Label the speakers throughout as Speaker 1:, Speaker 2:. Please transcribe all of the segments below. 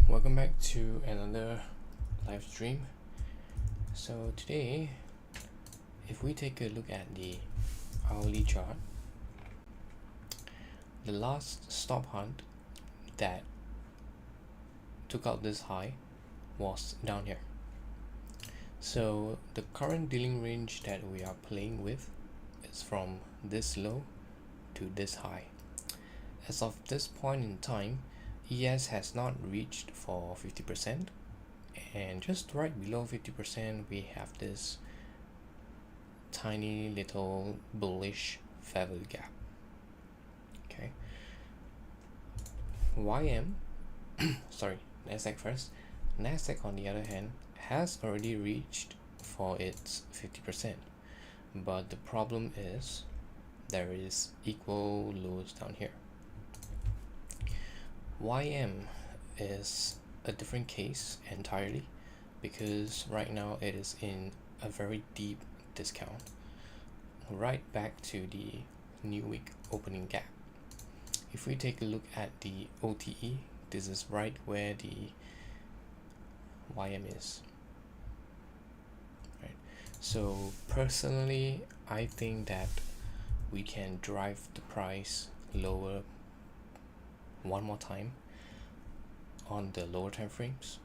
Speaker 1: Welcome back to another live stream. So today, if we take a look at the hourly chart, the last stop hunt that took out this high was down here. So the current dealing range that we are playing with is from this low to this high. As of this point in time, ES has not reached for 50%, and just right below 50% we have this tiny little bullish fair value gap. Okay, YM sorry, Nasdaq first. Nasdaq on the other hand has already reached for its 50%, but the problem is there is equal lows down here. YM is a different case entirely because right now it is in a very deep discount right back to the new week opening gap. If we take a look at the OTE, this is right where the YM is, right? So personally, I think that we can drive the price lower one more time on the lower time frames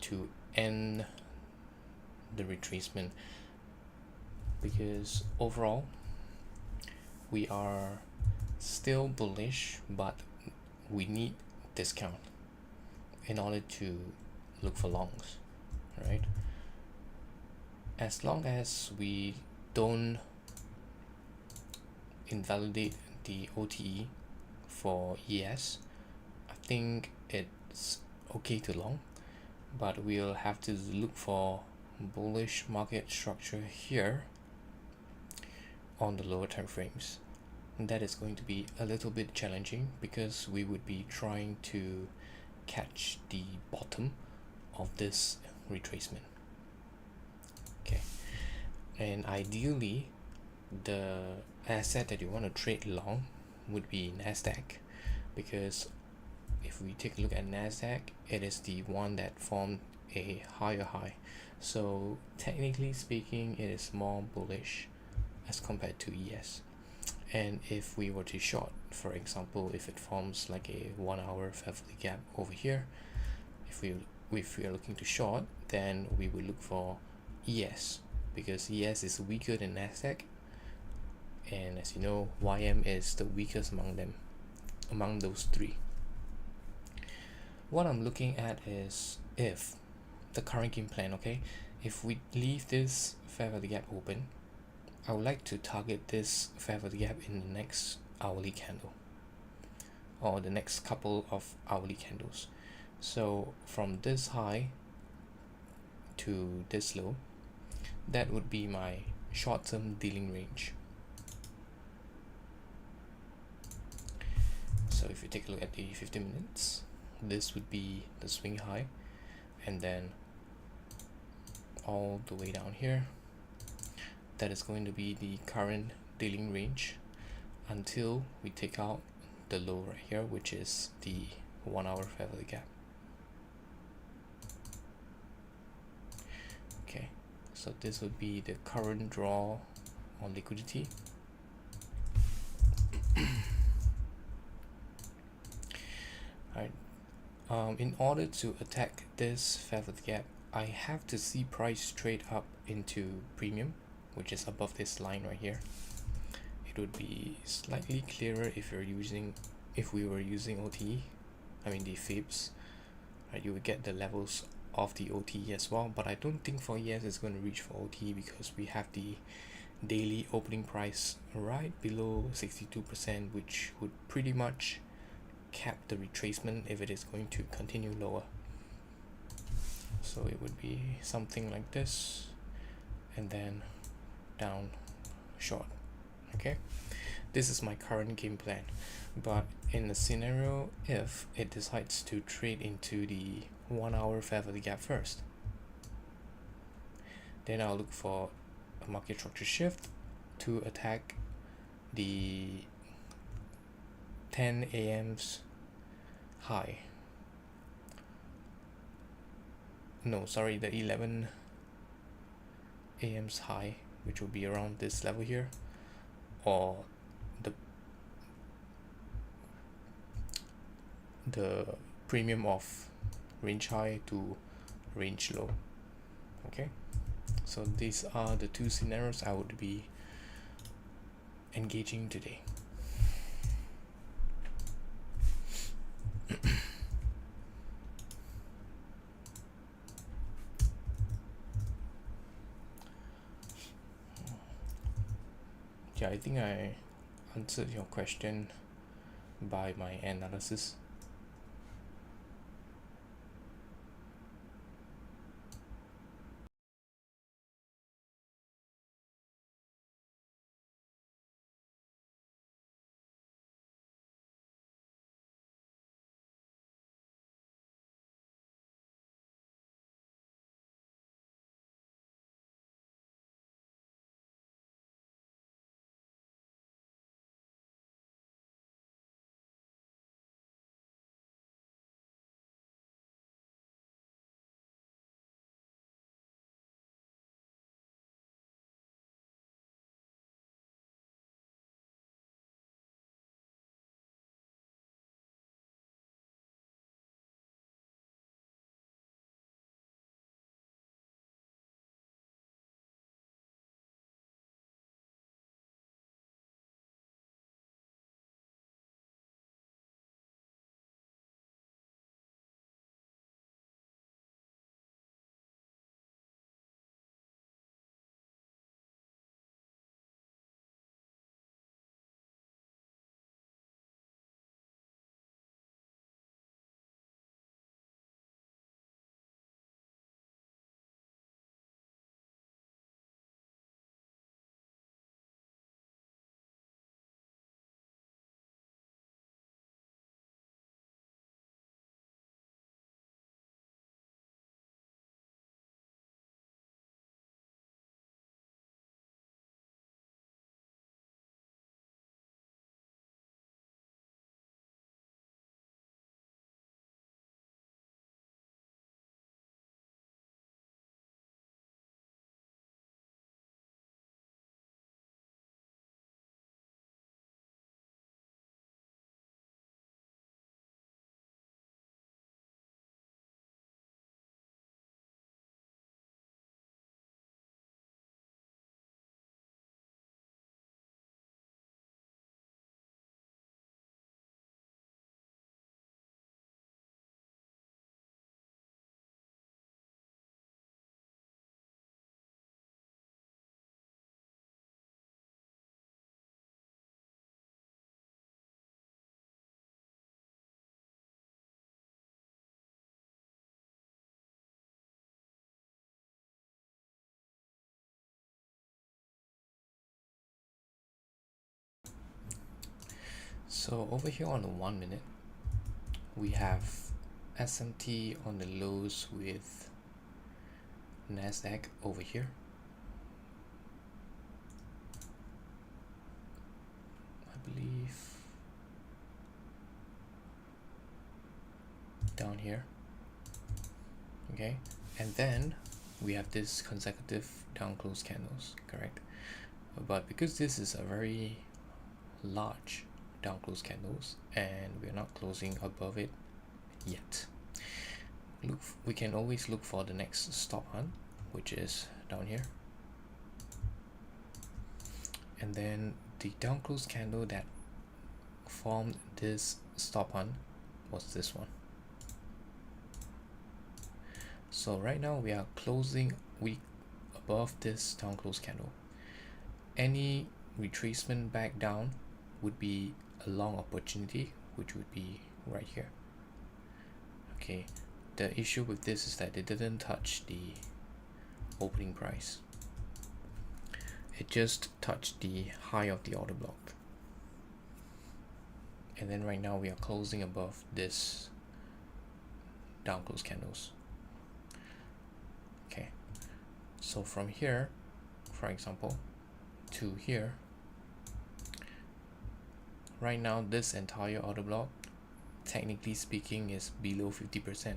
Speaker 1: to end the retracement, because overall we are still bullish, but we need discount in order to look for longs, right? As long as we don't invalidate the OTE for ES, I think it's okay to long, but we'll have to look for bullish market structure here on the lower time frames. And that is going to be a little bit challenging because we would be trying to catch the bottom of this retracement. Okay, and ideally the asset that you want to trade long would be Nasdaq, because if we take a look at Nasdaq, it is the one that formed a higher high, so technically speaking it is more bullish as compared to ES. And if we were to short, for example, if it forms like a 1 hour fair value gap over here, if we are looking to short, then we will look for ES, because ES is weaker than Nasdaq, and as you know, YM is the weakest among those three. What I'm looking at is if the current game plan, okay, if we leave this fair value gap open, I would like to target this fair value gap in the next hourly candle or the next couple of hourly candles. So from this high to this low, that would be my short-term dealing range. So if you take a look at the 15 minutes, this would be the swing high, and then all the way down here, that is going to be the current dealing range until we take out the low right here, which is the 1 hour fair value gap. Okay, so this would be the current draw on liquidity. Alright, in order to attack this fair value gap, I have to see price trade up into premium, which is above this line right here. It would be slightly clearer if we were using OTE, I mean the fibs, right? You would get the levels of the OTE as well, but I don't think for ES it's going to reach for OTE because we have the daily opening price right below 62%, which would pretty much cap the retracement if it is going to continue lower. So it would be something like this, and then down short. Okay, this is my current game plan, but in the scenario if it decides to trade into the 1 hour fair value gap first, then I'll look for a market structure shift to attack the 10 a.m.'s high no, sorry, the 11 AM's high, which will be around this level here, or the premium of range high to range low. Okay, so these are the two scenarios I would be engaging today. Yeah, I think I answered your question by my analysis. So over here on the 1 minute, we have SMT on the lows with Nasdaq over here. I believe down here. Okay, and then we have this consecutive down close candles, correct? But because this is a very large down close candles and we're not closing above it yet, we can always look for the next stop hunt, which is down here. And then the down close candle that formed this stop hunt was this one. So right now we are closing weak above this down close candle. Any retracement back down would be a long opportunity, which would be right here. Okay, the issue with this is that it didn't touch the opening price. It just touched the high of the order block. And then right now we are closing above this down close candles. Okay, so from here, for example, to here, right now this entire order block, technically speaking, is below 50%.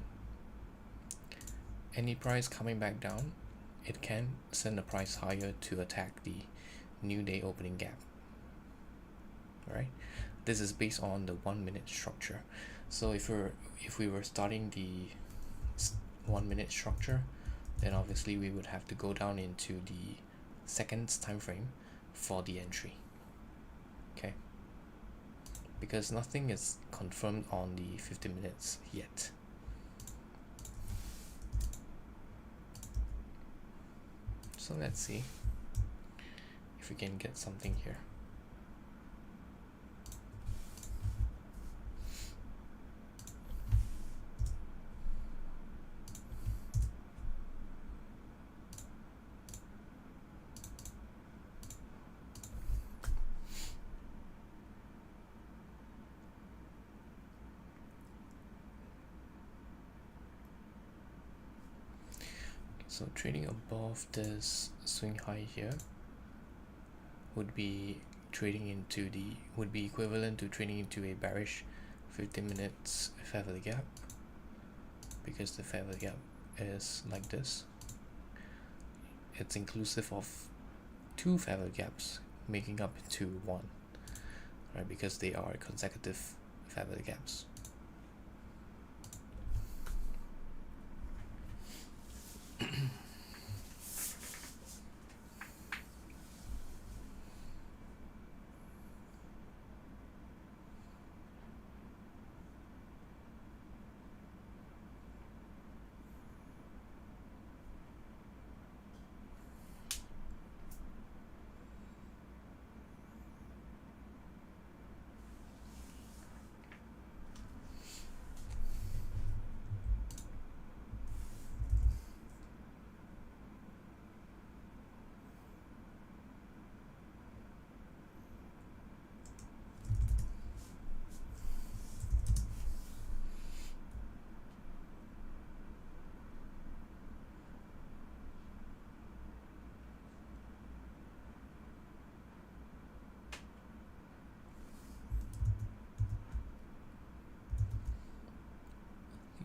Speaker 1: any price coming back down, it can send the price higher to attack the new day opening gap. Right? This is based on the 1 minute structure. So if we were starting the 1 minute structure, then obviously we would have to go down into the seconds time frame for the entry. Okay, because nothing is confirmed on the 50 minutes yet. So let's see if we can get something here. So trading above this swing high here would be equivalent to trading into a bearish 15 minutes fair value gap, because the fair value gap is like this. It's inclusive of two fair value gaps making up to one, right? Because they are consecutive fair value gaps.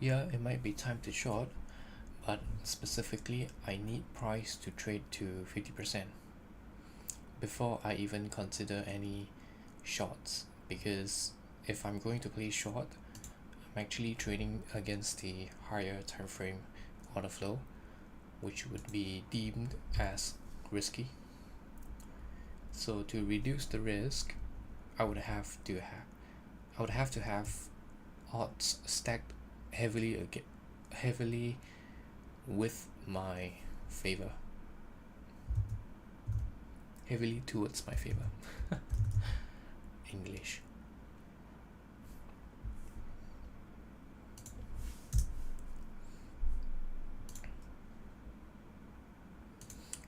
Speaker 1: Yeah, it might be time to short, but specifically I need price to trade to 50% before I even consider any shorts, because if I'm going to play short, I'm actually trading against the higher time frame order flow, which would be deemed as risky. So to reduce the risk, I would have to have odds stacked heavily with my favor, heavily towards my favor. English.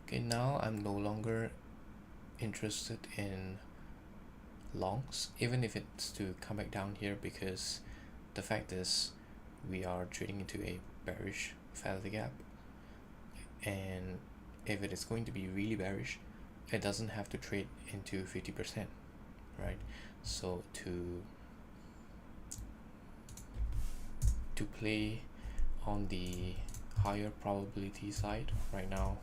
Speaker 1: Okay, now I'm no longer interested in longs, even if it's to come back down here, because the fact is we are trading into a bearish fair value gap, and if it is going to be really bearish, it doesn't have to trade into 50%, right? So to play on the higher probability side right now,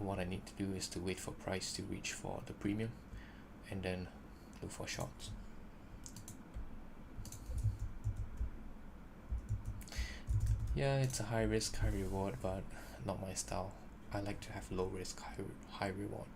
Speaker 1: what I need to do is to wait for price to reach for the premium and then look for shorts. Yeah, it's a high risk, high reward, but not my style. I like to have low risk, high reward.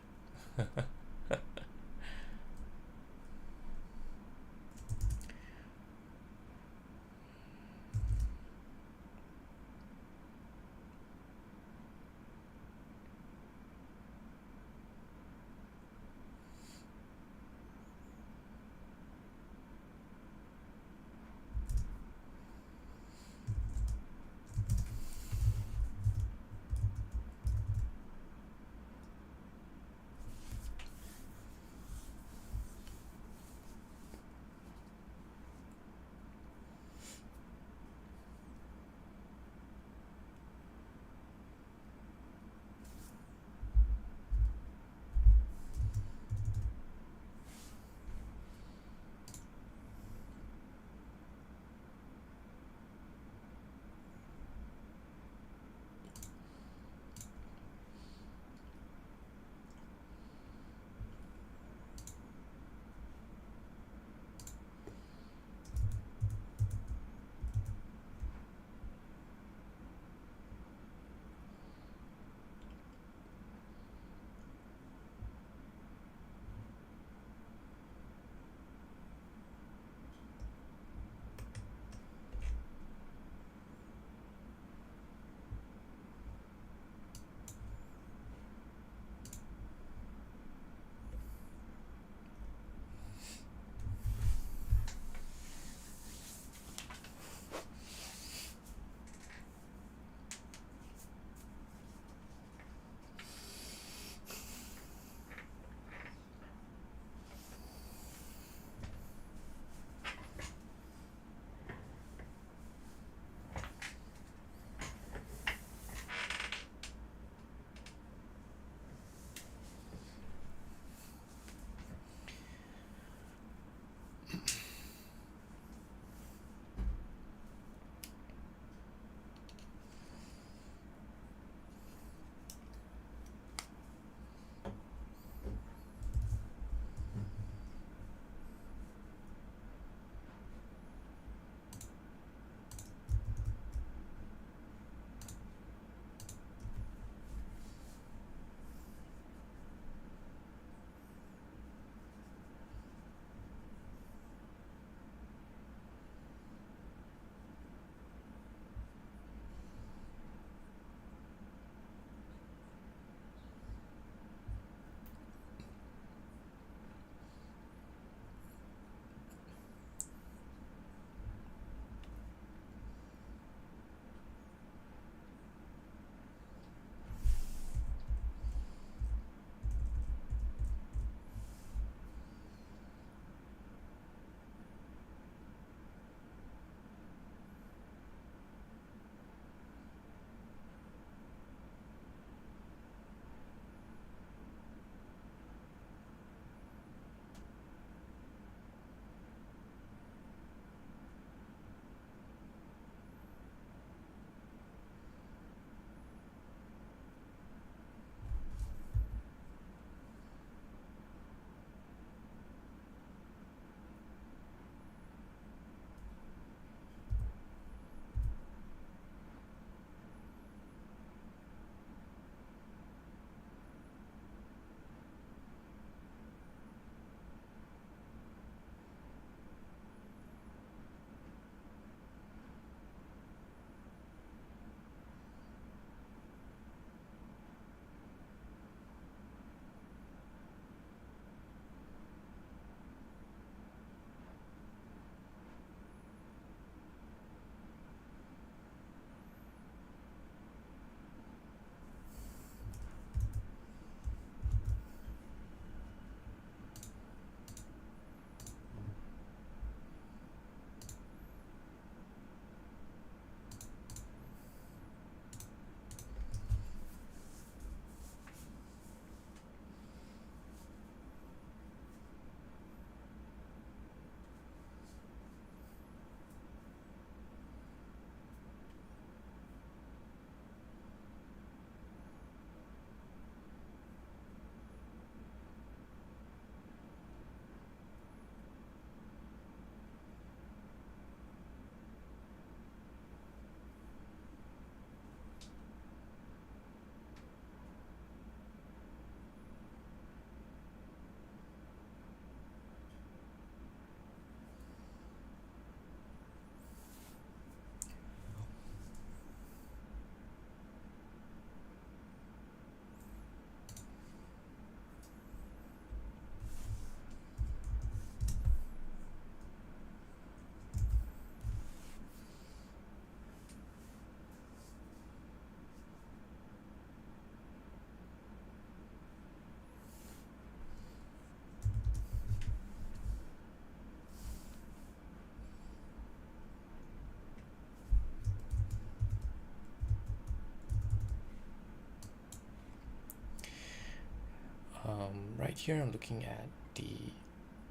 Speaker 1: right here I'm looking at the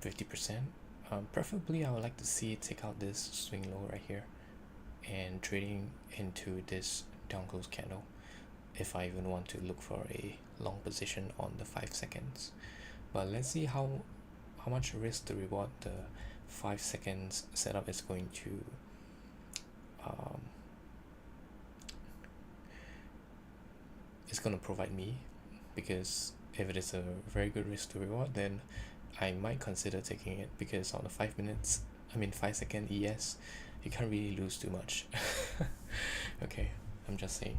Speaker 1: 50%. Preferably I would like to see it take out this swing low right here and trading into this down close candle if I even want to look for a long position on the 5 seconds. But let's see how much risk to reward the 5 seconds setup is going to provide me, because if it is a very good risk to reward, then I might consider taking it, because on the 5 second ES you can't really lose too much. Okay, I'm just saying.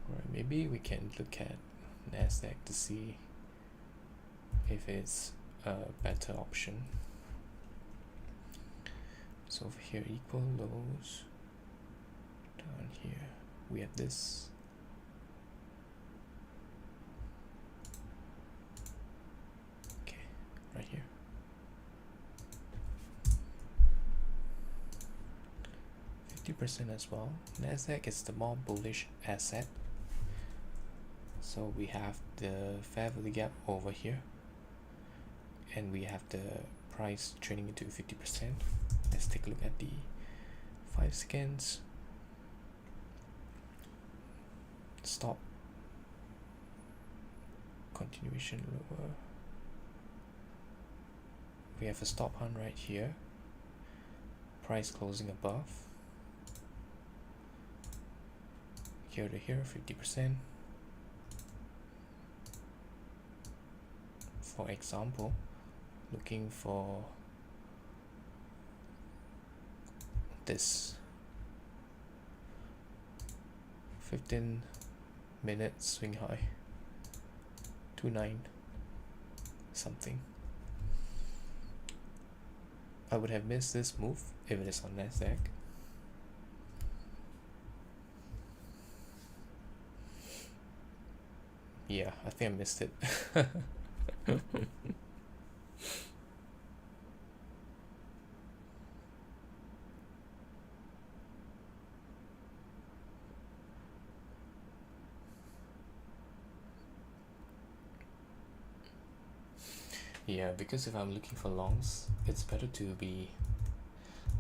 Speaker 1: Alright, maybe we can look at NASDAQ to see if it's a better option. So over here, equal lows. Down here we have this. Okay, right here. %, as well. NASDAQ is the more bullish asset. So we have the fair value gap over here, and we have the price trading into 50%. Let's take a look at the 5 seconds. Stop. Continuation lower. We have a stop hunt right here. Price closing above. Here to here, 50%. For example, looking for this 15-minute swing high, 29 something. I would have missed this move if it is on NASDAQ. Yeah, I think I missed it. Yeah, because if I'm looking for longs, it's better to be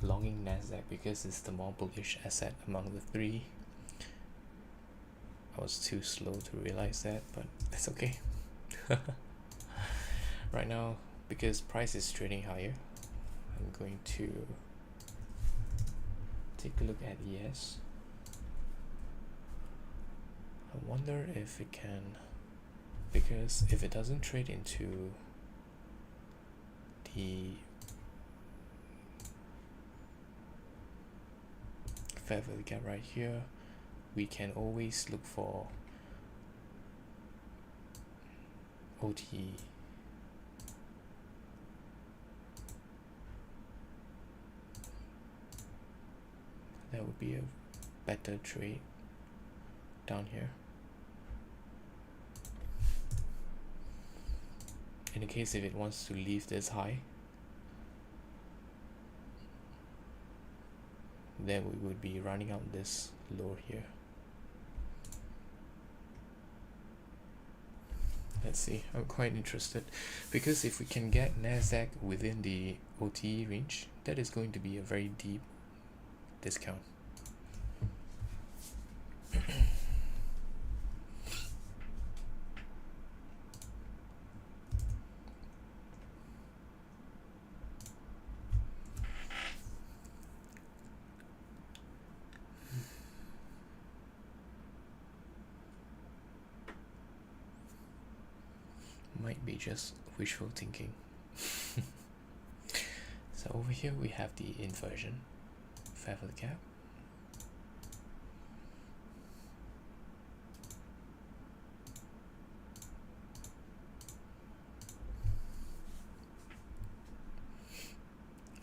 Speaker 1: longing NASDAQ because it's the more bullish asset among the three. I was too slow to realize that, but that's okay. Right now, because price is trading higher, I'm going to take a look at ES. I wonder if it can, because if it doesn't trade into the fair value gap right here, we can always look for OTE. That would be a better trade down here. In the case if it wants to leave this high, then we would be running out this low here. Let's see, I'm quite interested, because if we can get NASDAQ within the OTE range, that is going to be a very deep discount. Might be just wishful thinking. So over here we have the inversion, fair value gap.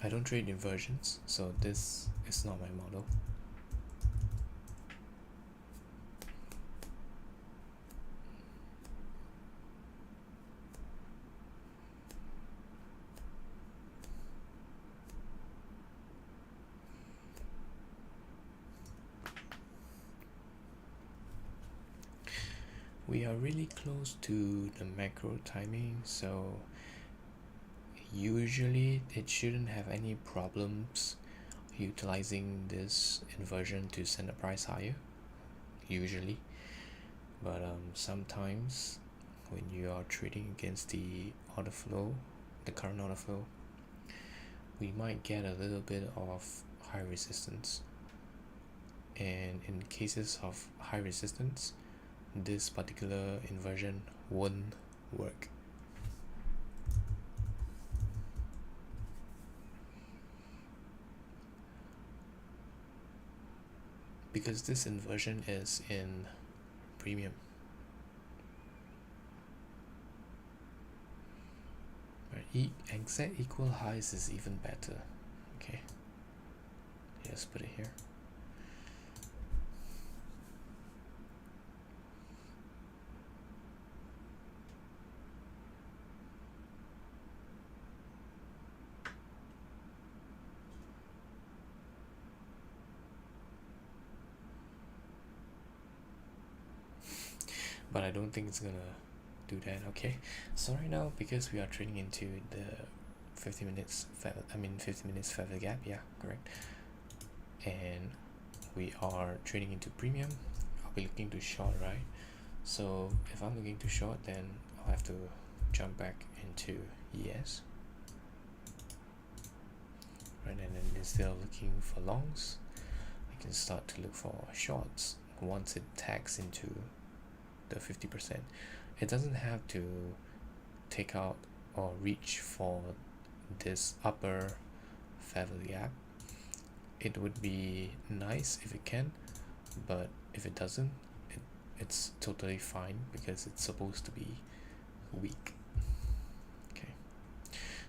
Speaker 1: I don't trade inversions, so this is not my model. are really close to the macro timing, so usually it shouldn't have any problems utilizing this inversion to send the price higher, usually. But sometimes when you are trading against the order flow, the current order flow, we might get a little bit of high resistance, and in cases of high resistance, this particular inversion won't work. Because this inversion is in premium. Right, exact equal highs is even better. Okay, let's put it here. But I don't think it's gonna do that. Okay, so right now, because we are trading into the 50 minutes feather gap, yeah, correct, and we are trading into premium, I'll be looking to short, right? So if I'm looking to short, then I'll have to jump back into ES, right? And then instead of looking for longs, I can start to look for shorts once it tags into the 50%. It doesn't have to take out or reach for this upper feather gap. It would be nice if it can, but if it doesn't, it's totally fine because it's supposed to be weak. Okay,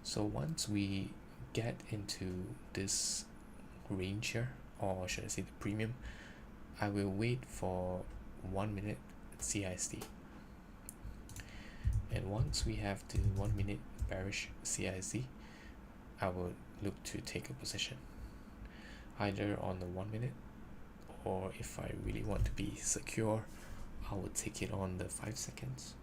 Speaker 1: so once we get into this range here, or should I say the premium, I will wait for 1 minute CISD, and once we have the 1 minute bearish CISD, I will look to take a position either on the 1 minute, or if I really want to be secure, I would take it on the 5 seconds.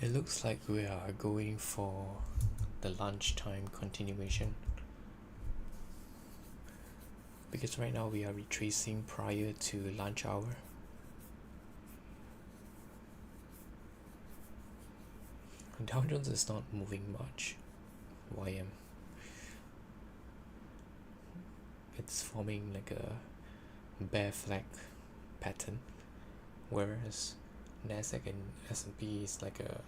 Speaker 1: It looks like we are going for the lunchtime continuation, because right now we are retracing prior to lunch hour. Dow Jones is not moving much. YM, it's forming like a bear flag pattern, whereas Nasdaq and S&P is like a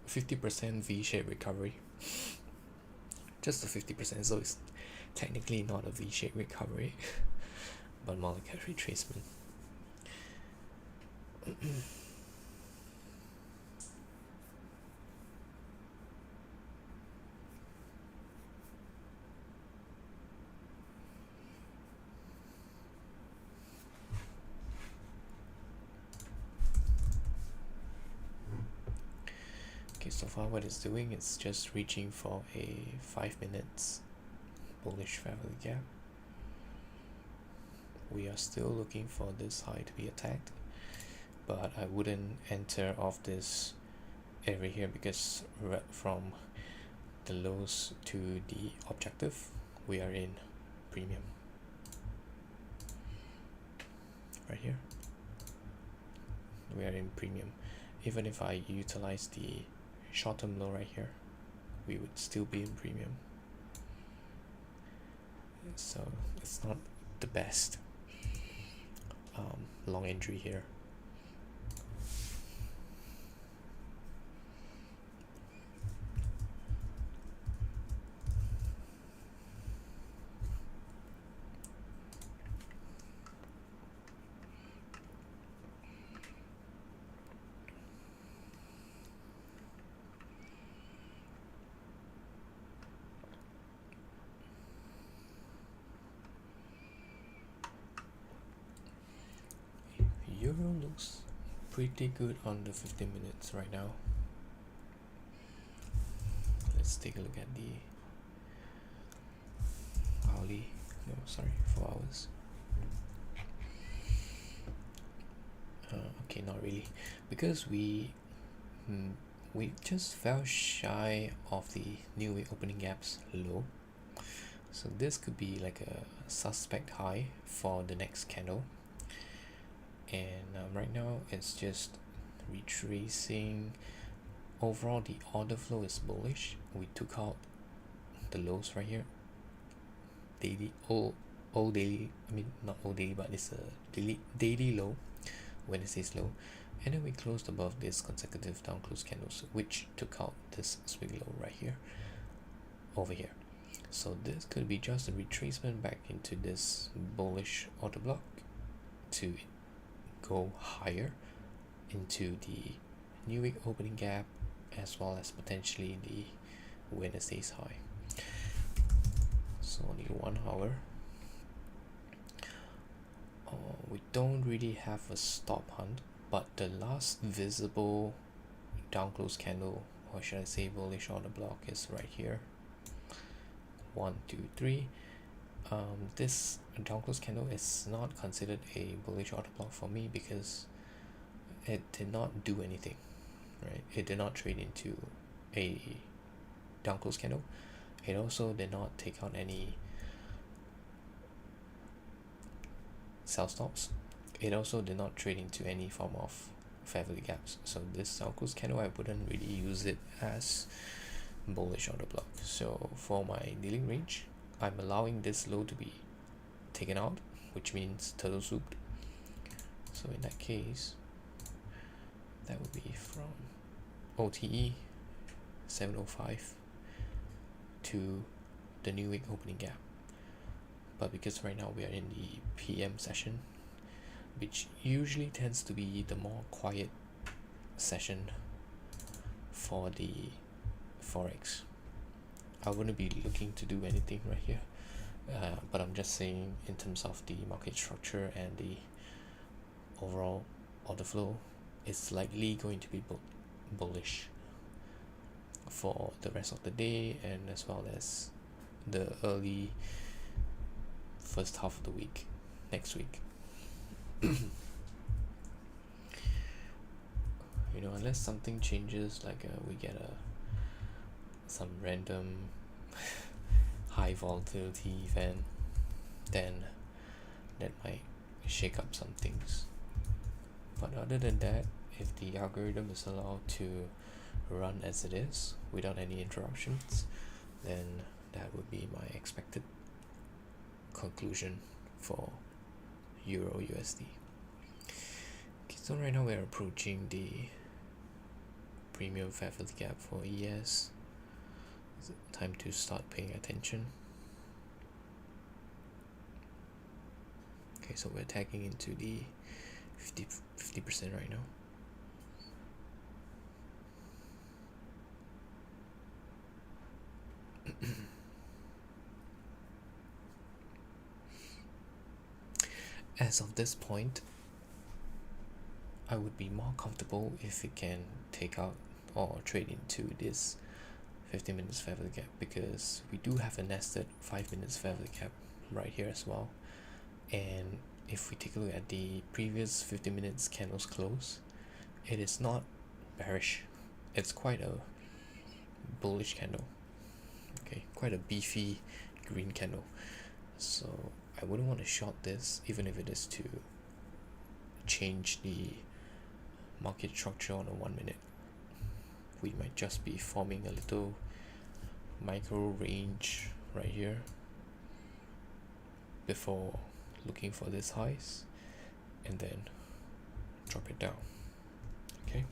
Speaker 1: 50% V-shaped recovery, just a 50%, so it's technically not a V-shaped recovery but more like a retracement. Okay, so far what it's doing is just reaching for a 5 minutes bullish fair value gap. We are still looking for this high to be attacked, but I wouldn't enter off this area here, because right from the lows to the objective we are in premium right here. We are in premium. Even if I utilize the short-term low right here, we would still be in premium. So it's not the best long entry here. Euro looks pretty good on the 15 minutes right now. Let's take a look at the hourly, no sorry, 4 hours. Okay, not really, because we just fell shy of the new week opening gaps low, so this could be like a suspect high for the next candle. And right now it's just retracing. Overall the order flow is bullish. We took out the lows right here, daily old daily, I mean not old daily, but it's a daily low, Wednesday's low, and then we closed above this consecutive down close candles, which took out this swing low right here over here. So this could be just a retracement back into this bullish order block to go higher into the new week opening gap, as well as potentially the Wednesday's high. So only 1 hour. We don't really have a stop hunt, but the last visible down close candle, or should I say bullish order block, is right here. 1 2 3. This down close candle is not considered a bullish order block for me, because it did not do anything, right? It did not trade into a down close candle. It also did not take out any sell stops. It also did not trade into any form of fair value gaps. So this down close candle, I wouldn't really use it as bullish order block. So for my dealing range, I'm allowing this low to be taken out, which means turtle souped. So in that case, that would be from OTE 705 to the new week opening gap. But because right now we are in the PM session, which usually tends to be the more quiet session for the forex, I wouldn't be looking to do anything right here, but I'm just saying in terms of the market structure and the overall order flow, it's likely going to be bullish for the rest of the day, and as well as the early first half of the week next week. you know, unless something changes, like we get some random high volatility event, then that might shake up some things. But other than that, if the algorithm is allowed to run as it is without any interruptions, then that would be my expected conclusion for Euro USD. Okay, so right now we're approaching the premium fair value gap for ES. Is it time to start paying attention? Okay, so we're tagging into the 50% right now. As of this point, I would be more comfortable if we can take out or trade into this 15 minutes fair value gap, because we do have a nested 5 minutes fair value gap right here as well. And if we take a look at the previous 15 minutes candles close, it is not bearish, it's quite a bullish candle. Okay, quite a beefy green candle. So I wouldn't want to short this, even if it is to change the market structure on a 1 minute. We might just be forming a little micro range right here before looking for this highs and then drop it down. Okay.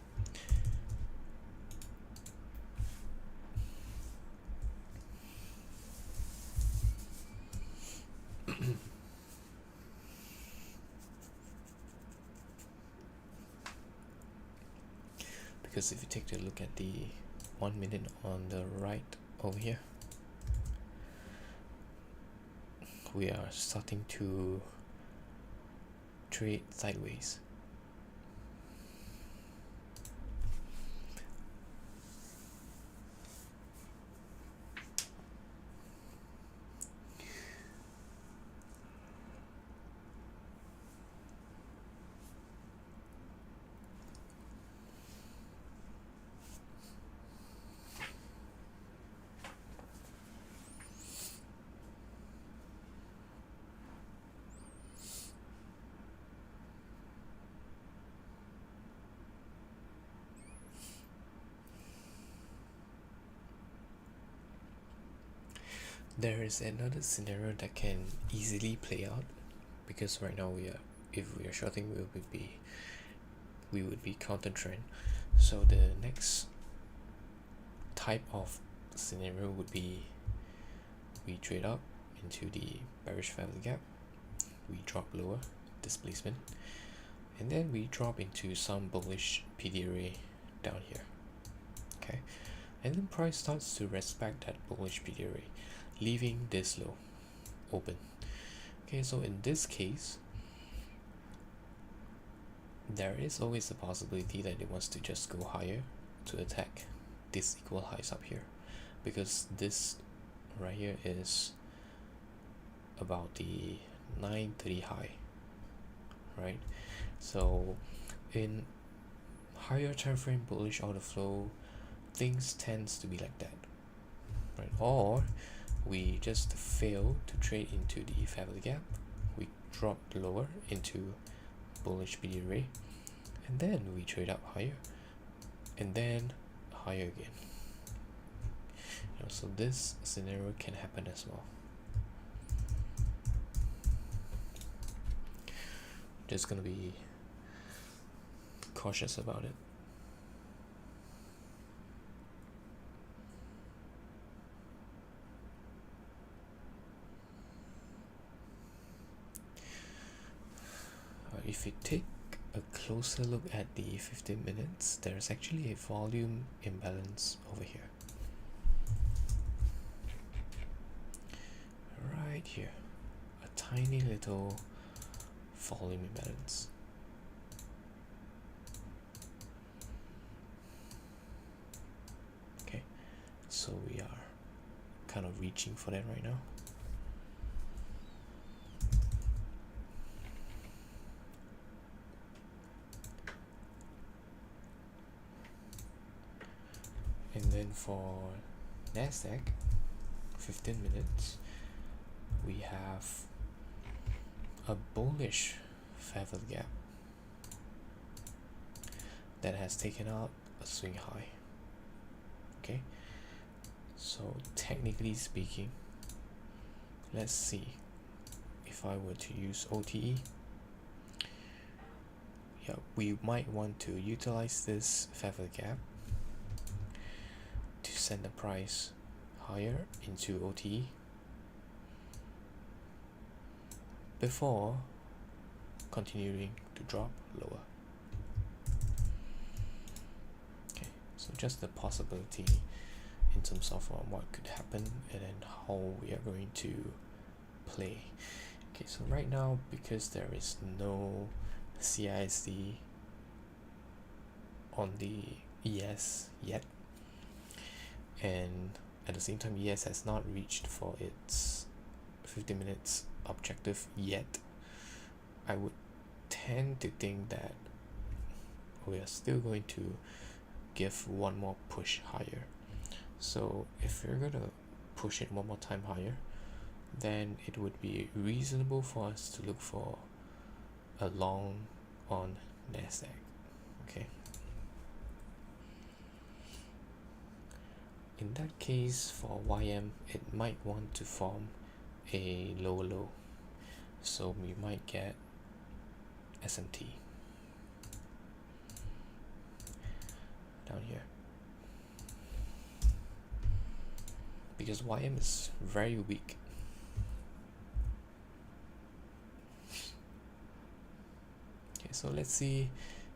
Speaker 1: Because if you take a look at the 1 minute on the right over here, we are starting to trade sideways. There is another scenario that can easily play out, because right now if we are shorting, we would be counter trend. So the next type of scenario would be we trade up into the bearish fair value gap, we drop lower, displacement, and then we drop into some bullish PD array down here. Okay, and then price starts to respect that bullish PD array, leaving this low open. Okay, so in this case, there is always a possibility that it wants to just go higher to attack this equal highs up here, because this right here is about the 930 high, right? So in higher time frame bullish order flow, things tends to be like that, right? Or we just fail to trade into the fair value gap, we drop lower into bullish PD array, and then we trade up higher and then higher again. You know, so this scenario can happen as well. Just gonna be cautious about it. If you take a closer look at the 15 minutes, there's actually a volume imbalance over here. Right here, a tiny little volume imbalance. Okay, so we are kind of reaching for that right now. then for Nasdaq 15 minutes, we have a bullish fair value gap that has taken out a swing high. Okay, so technically speaking, let's see if I were to use OTE. Yeah, we might want to utilize this fair value gap to send the price higher into OTE before continuing to drop lower. Okay, so just the possibility in terms of what could happen and then how we are going to play. Okay, so right now, because there is no CISD on the ES yet, and at the same time ES has not reached for its 50 minutes objective yet, I would tend to think that we are still going to give one more push higher. So if we're going to push it one more time higher, then it would be reasonable for us to look for a long on Nasdaq. Okay, in that case, for YM, it might want to form a lower low, so we might get SMT down here, because YM is very weak. Okay, so let's see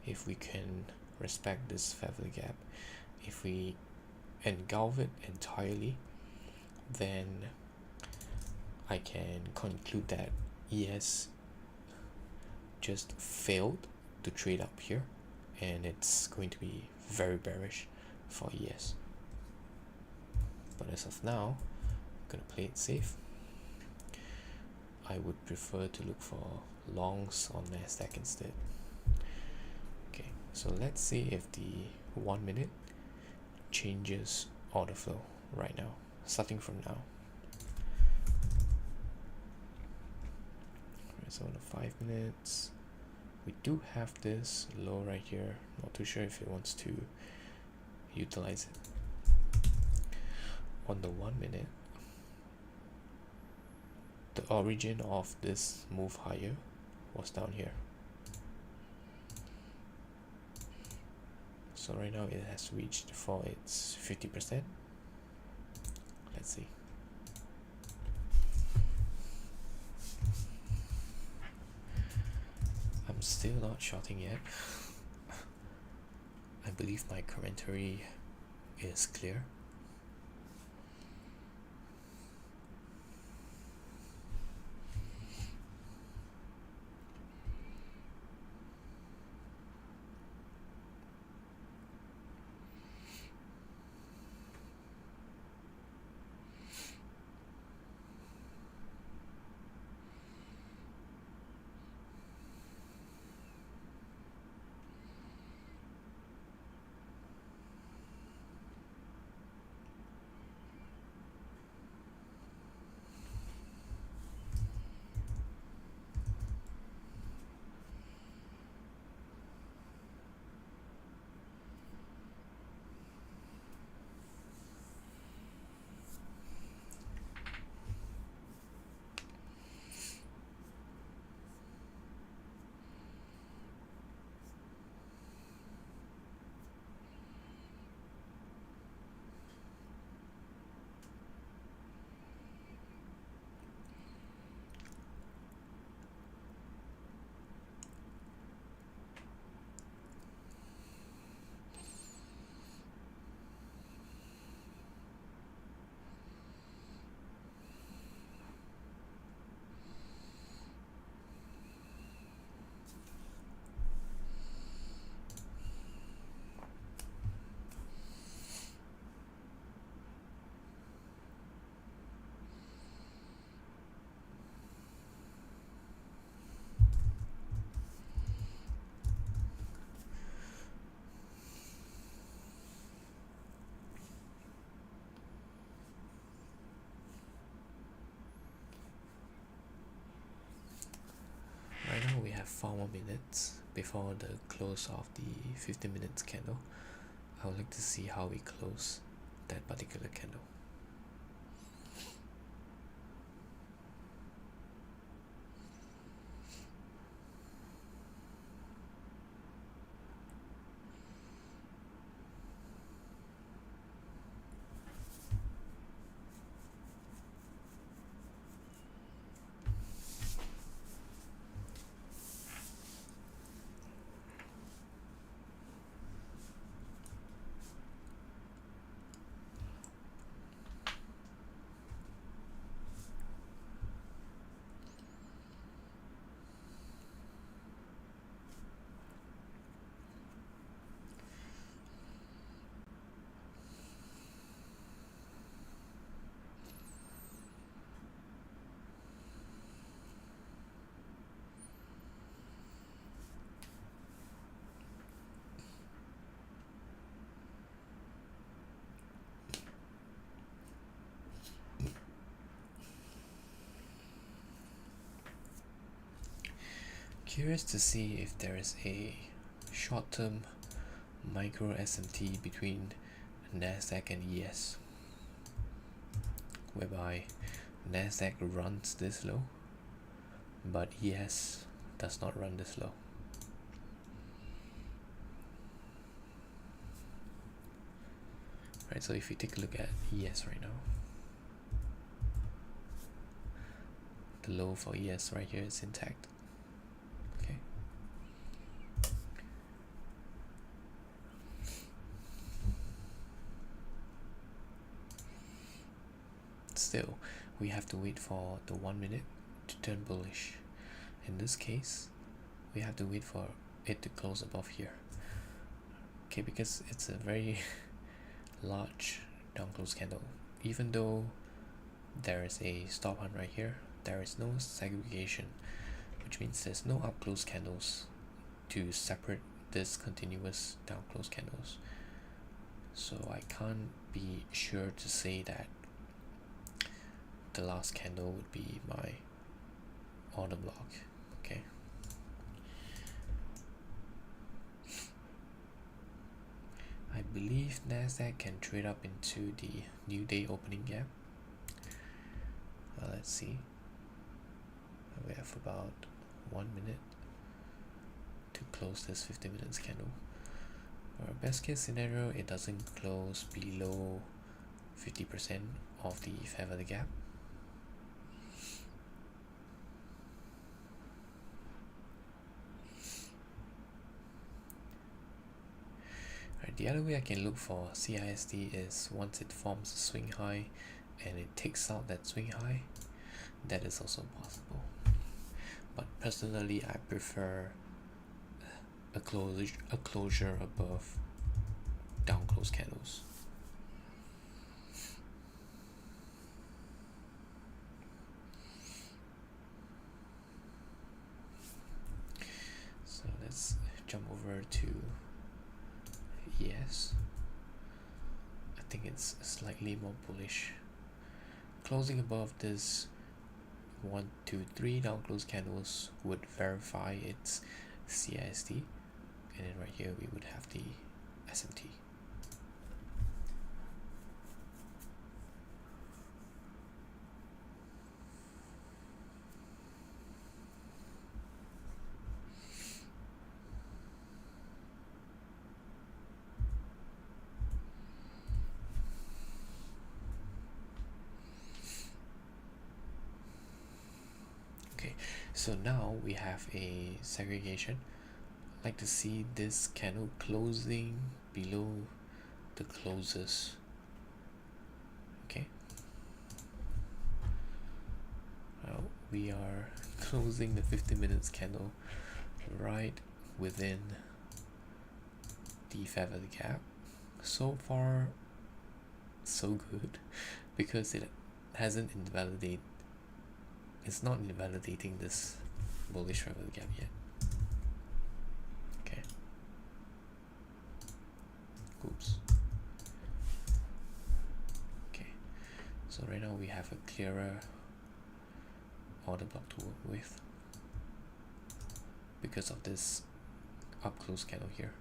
Speaker 1: if we can respect this fair value gap. If we engulf it entirely, then I can conclude that ES just failed to trade up here, and it's going to be very bearish for ES. But as of now, I'm gonna play it safe. I would prefer to look for longs on Nasdaq instead. Okay, so let's see if the 1 minute changes order flow right now, starting from now. So in the 5 minutes, we do have this low right here. Not too sure if it wants to utilize it. On the 1 minute, the origin of this move higher was down here. So right now it has reached for its 50%. Let's see. I'm still not shorting yet. I believe my commentary is clear. 4 more minutes before the close of the 15 minutes candle. I would like to see how we close that particular candle. Curious to see if there is a short-term micro SMT between Nasdaq and ES, whereby Nasdaq runs this low, but ES does not run this low. Right, so if you take a look at ES right now, the low for ES right here is intact. Okay. Still, we have to wait for the 1 minute to turn bullish. In this case, we have to wait for it to close above here. Okay, because it's a very large down close candle. Even though there is a stop hunt right here, there is no segregation, which means there's no up close candles to separate this continuous down close candles. So I can't be sure to say that the last candle would be my order block. Okay. I believe Nasdaq can trade up into the new day opening gap. Let's see. We have about 1 minute to close this 50 minutes candle. Our best case scenario, it doesn't close below 50% of the fair value gap. The other way I can look for CISD is once it forms a swing high and it takes out that swing high, that is also possible. But personally, I prefer a closure above down close candles. So let's jump over to ES. I think it's slightly more bullish. Closing above this 1, 2, 3 down close candles would verify its CISD, and then right here we would have the SMT. So now we have a segregation. I'd like to see this candle closing below the closes. Okay. Well, we are closing the 50 minutes candle right within the fair value gap. So far, so good, because it hasn't invalidated. It's not invalidating this bullish fair value gap yet. Okay. Oops. Okay. So right now we have a clearer order block to work with, because of this up close candle here.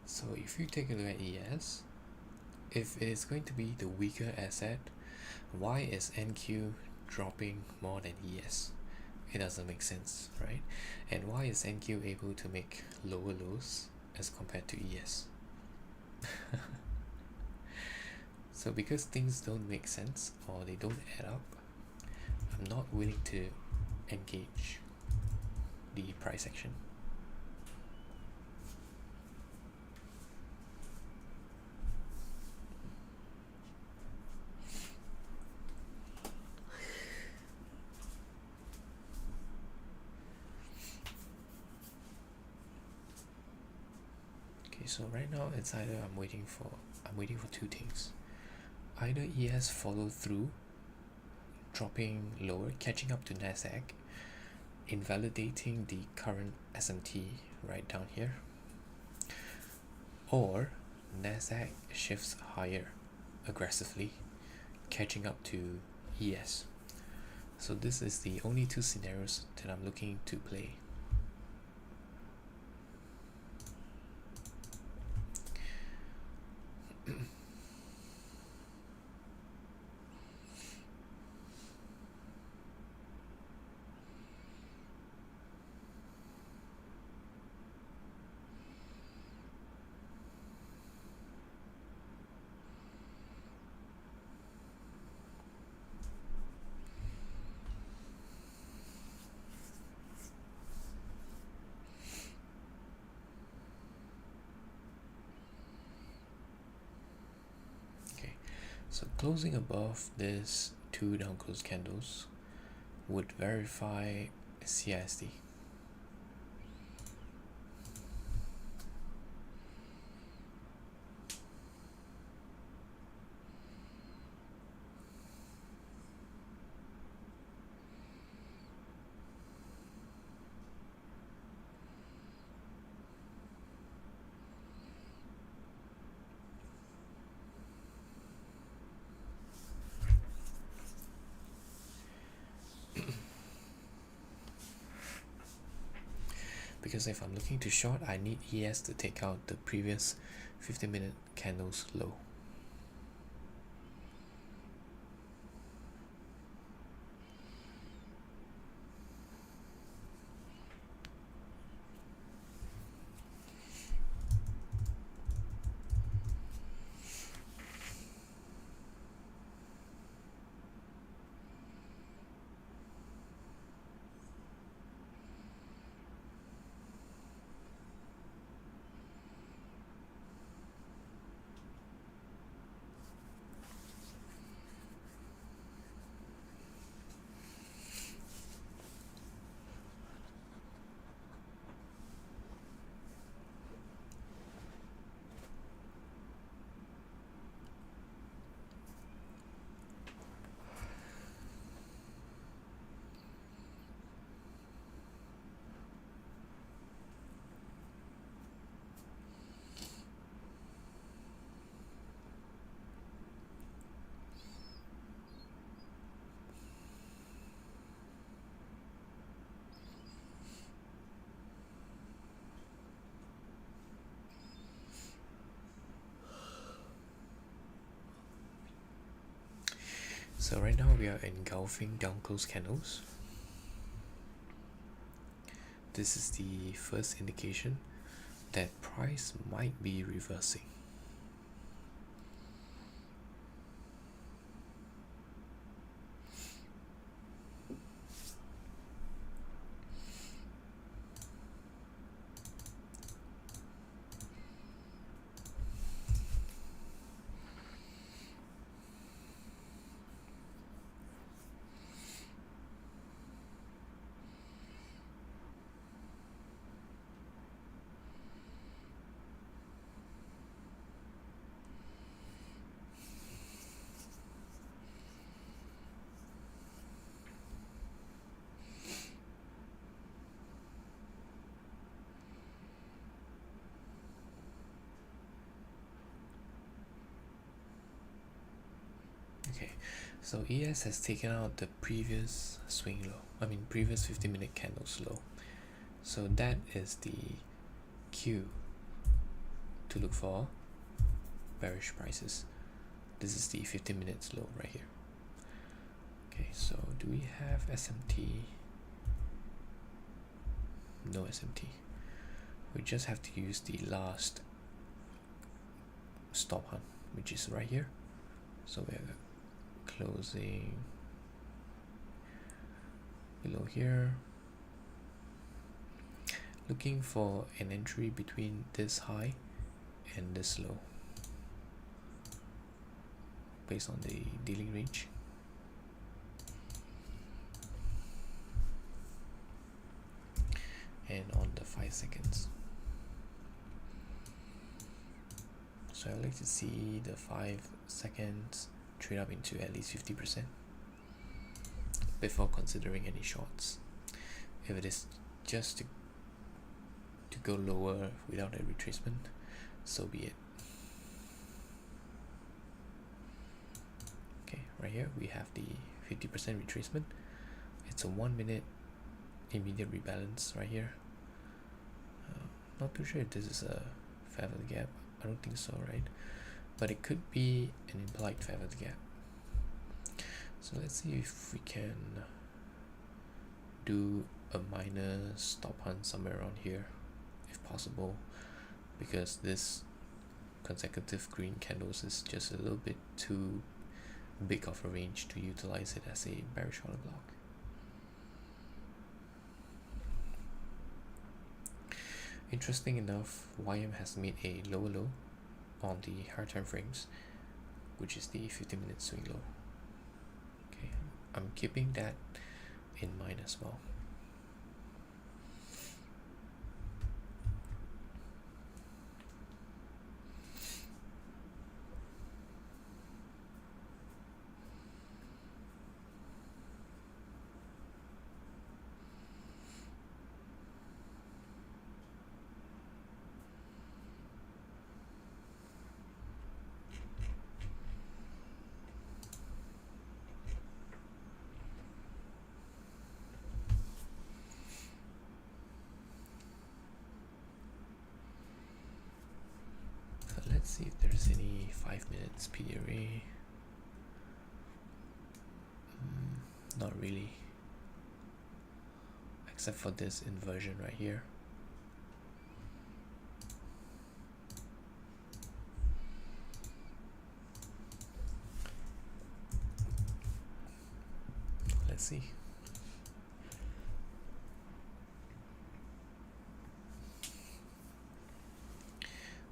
Speaker 1: So if you take a look at ES, if it is going to be the weaker asset, why is NQ dropping more than ES? It doesn't make sense, right? And why is NQ able to make lower lows as compared to ES? So because things don't make sense or they don't add up, I'm not willing to engage the price action. Okay, so right now it's either I'm waiting for two things. Either ES follow through, dropping lower, catching up to Nasdaq, invalidating the current SMT right down here, or Nasdaq shifts higher aggressively, catching up to ES. So this is the only two scenarios that I'm looking to play. So closing above this two down close candles would verify CISD. Because if I'm looking to short, I need ES to take out the previous 15-minute candles low. So right now we are engulfing down close candles. This is the first indication that price might be reversing. So ES has taken out the previous swing low, previous 50-minute candles low. So that is the cue to look for bearish prices. This is the 50 minutes low right here. Okay, so do we have SMT? No SMT. We just have to use the last stop hunt, which is right here. So we're closing below here, looking for an entry between this high and this low based on the dealing range. And on the 5 seconds. So I'd like to see the 5 seconds trade up into at least 50% before considering any shorts. If it is just to go lower without a retracement, so be it. Okay, right here we have the 50% retracement. It's a 1 minute immediate rebalance right here. Not too sure if this is a fair value gap. I don't think so, right? But it could be an implied fair value gap. So let's see if we can do a minor stop hunt somewhere around here, if possible, because this consecutive green candles is just a little bit too big of a range to utilize it as a bearish order block. Interesting enough, YM has made a lower low on the higher time frames, which is the 50-minute swing low. Okay, I'm keeping that in mind as well. Let's see if there's any 5 minutes PD array. Not really, except for this inversion right here. Let's see.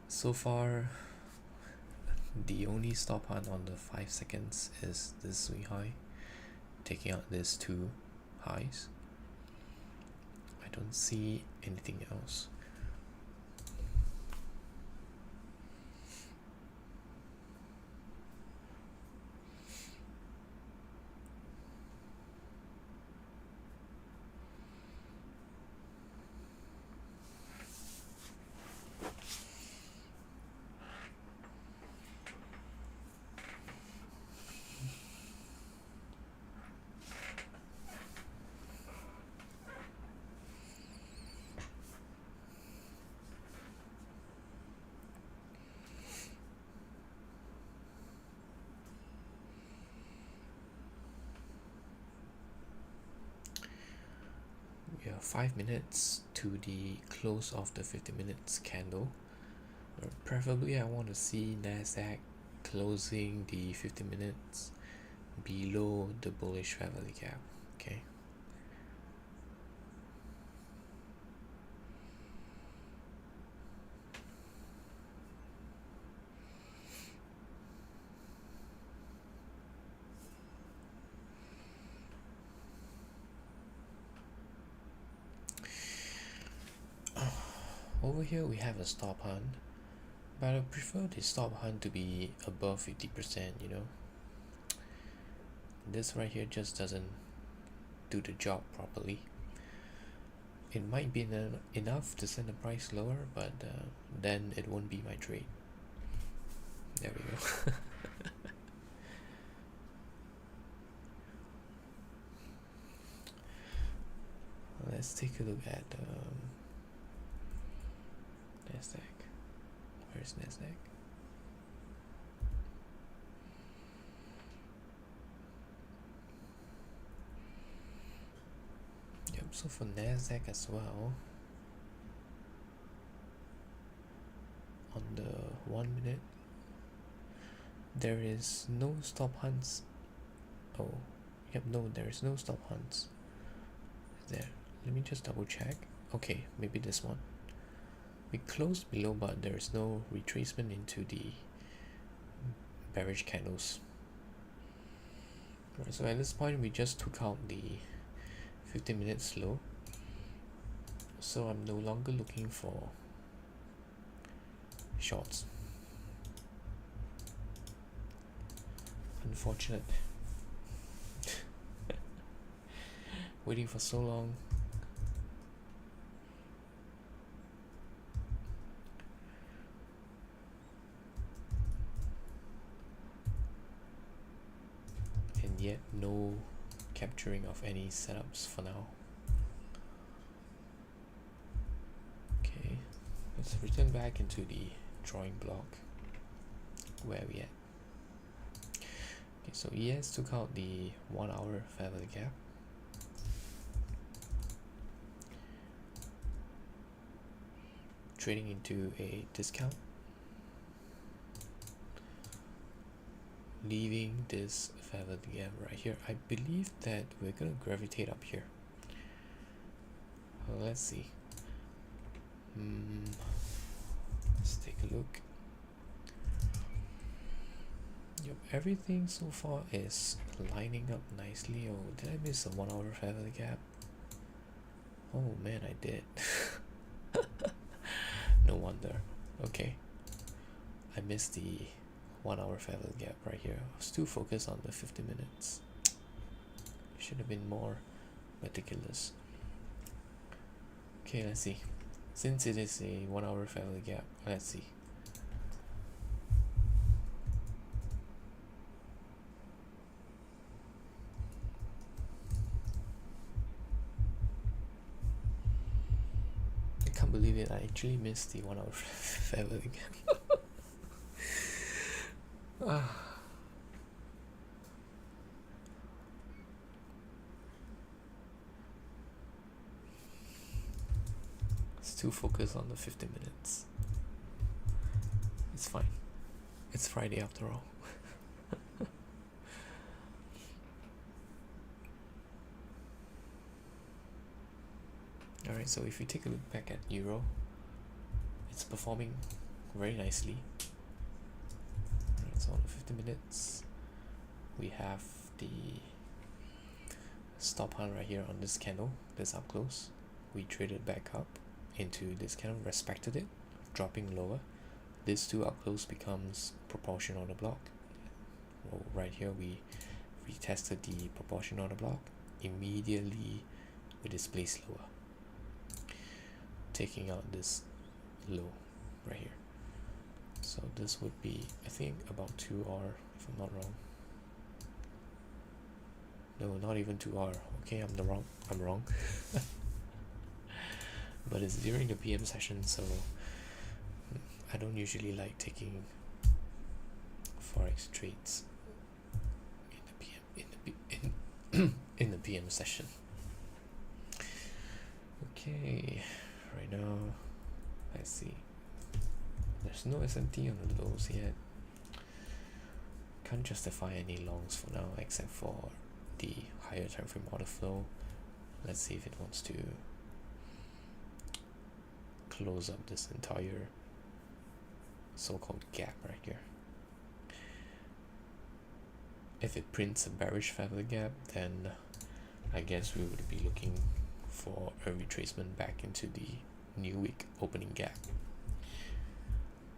Speaker 1: So far, the only stop hunt on the 5 seconds is this swing high, taking out these two highs. I don't see anything else. We are 5 minutes to the close of the 50 minutes candle. Preferably I want to see Nasdaq closing the 50 minutes below the bullish fair value gap. Okay. Over here we have a stop hunt, but I prefer the stop hunt to be above 50%, you know. This right here just doesn't do the job properly. It might be enough to send the price lower, but then it won't be my trade. There we go. let's take a look at Nasdaq. Where's Nasdaq? Yep, so for Nasdaq as well, on the 1 minute, there is no stop hunts. Oh, yep, no, there is no stop hunts. There, let me just double check. Okay, maybe this one. We closed below, but there is no retracement into the bearish candles. Right, so at this point, we just took out the 15-minute slow. So I'm no longer looking for shorts. Unfortunate. Waiting for so long. And yet no capturing of any setups for now. Okay, let's return back into the drawing block. Where are we at? Okay, so ES took out the 1 hour fair value gap. Trading into a discount, leaving this fair value gap right here. I believe that we're gonna gravitate up here. Well, let's see. Let's take a look. Yep, everything so far is lining up nicely. Oh, did I miss a 1 hour fair value gap? Oh man, I did. No wonder. Okay, I missed the 1 hour fair value gap right here. I was too focused on the 50 minutes. Should have been more meticulous. Okay, let's see. Since it is a 1 hour fair value gap, let's see. I can't believe it, I actually missed the 1 hour fair value gap. It's too focused on the 50 minutes. It's fine. It's Friday after all. Alright, so if you take a look back at Euro, it's performing very nicely. Alright, so on the 50 minutes, we have the stop hunt right here on this candle, this up close. We traded back up into this candle, respected it, dropping lower. This two up close becomes proportion on the block. Well, right here we retested the proportion on the block. Immediately we displaced lower, taking out this low right here. So this would be, I think, about 2R if I'm not wrong. No, not even 2R. Okay, I'm wrong. But it's during the PM session, so I don't usually like taking forex trades in the PM session. Okay, right now, let's see. There's no SMT on the lows yet. Can't justify any longs for now, except for the higher time frame order flow. Let's see if it wants to close up this entire so-called gap right here. If it prints a bearish fair value gap, then I guess we would be looking for a retracement back into the new week opening gap.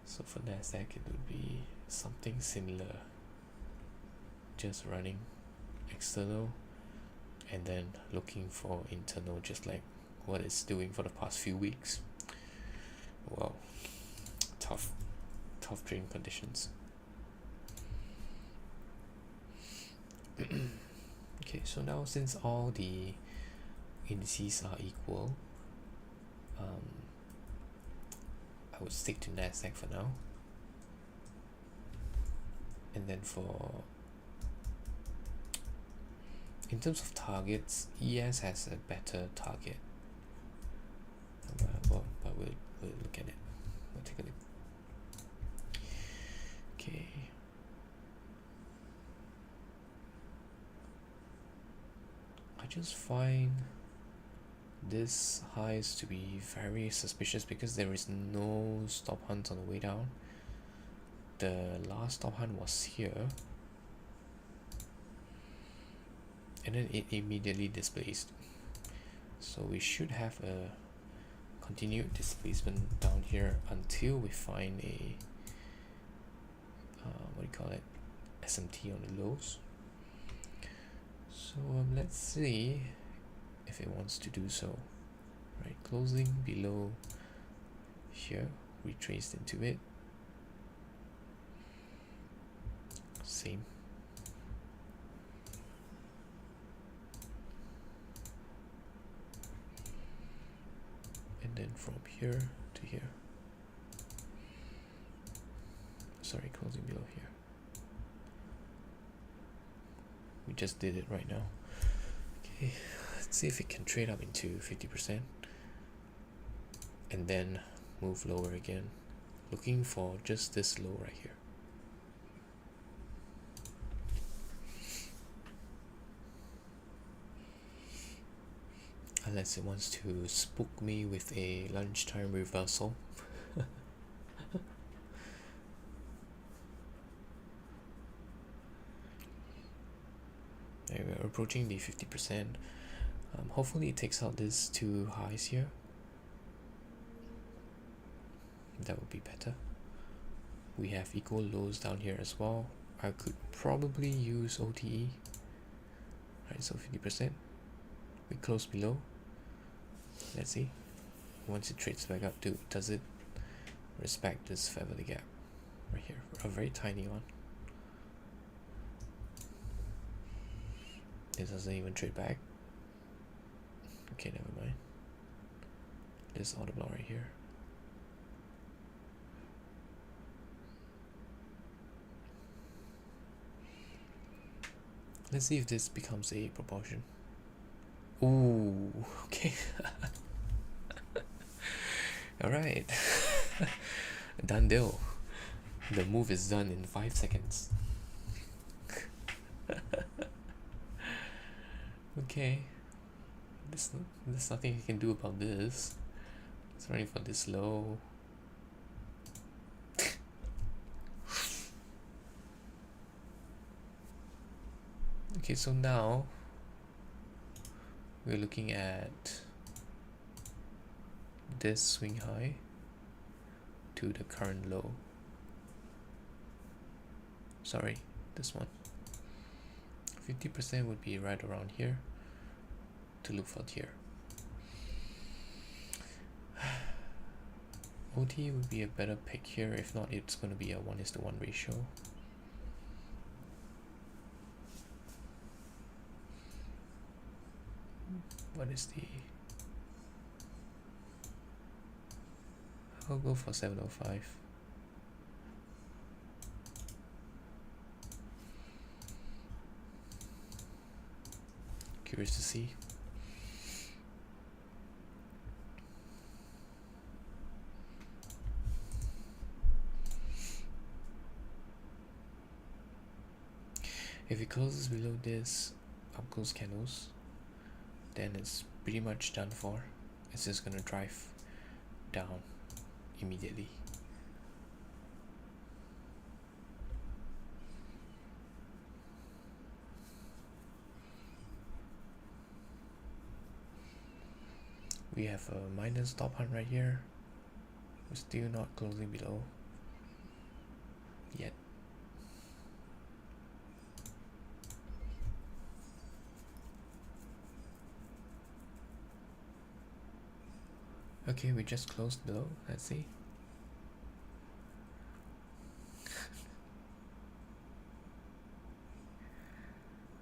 Speaker 1: So for Nasdaq, it would be something similar, just running external and then looking for internal, just like what it's doing for the past few weeks. Well, tough trading conditions. Okay, so now since all the indices are equal, I would stick to NASDAQ for now. And then in terms of targets, ES has a better target. But we'll look at it. We'll take a look. Okay. I just find this highs to be very suspicious because there is no stop hunt on the way down. The last stop hunt was here, and then it immediately displaced. So we should have a continued displacement down here until we find a SMT on the lows. So let's see if it wants to do so. Right, closing below here, retraced into it. Same. And then from here to here. Sorry, closing below here. We just did it right now. Okay, let's see if it can trade up into 50% and then move lower again. Looking for just this low right here. Unless it wants to spook me with a lunchtime reversal. Okay, we're approaching the 50%. Hopefully it takes out these two highs here. That would be better. We have equal lows down here as well. I could probably use OTE. Right, so 50%. We close below. Let's see. Once it trades back up to, does it respect this fair value gap right here? A very tiny one. It doesn't even trade back. Okay, never mind. This order block right here. Let's see if this becomes a proportion. Ooh, okay. Alright. Done deal. The move is done in 5 seconds. Okay. There's nothing you can do about this. Sorry for this low. Okay, so now we're looking at this swing high to the current low. Sorry, this one. 50% would be right around here to look for here. OT would be a better pick here. If not, it's going to be a 1:1 ratio. What is the... I'll go for 705. Curious to see. If it closes below this up close candles, then it's pretty much done for. It's just gonna drive down immediately. We have a minor stop hunt right here. We're still not closing below yet. Okay, we just closed below. Let's see.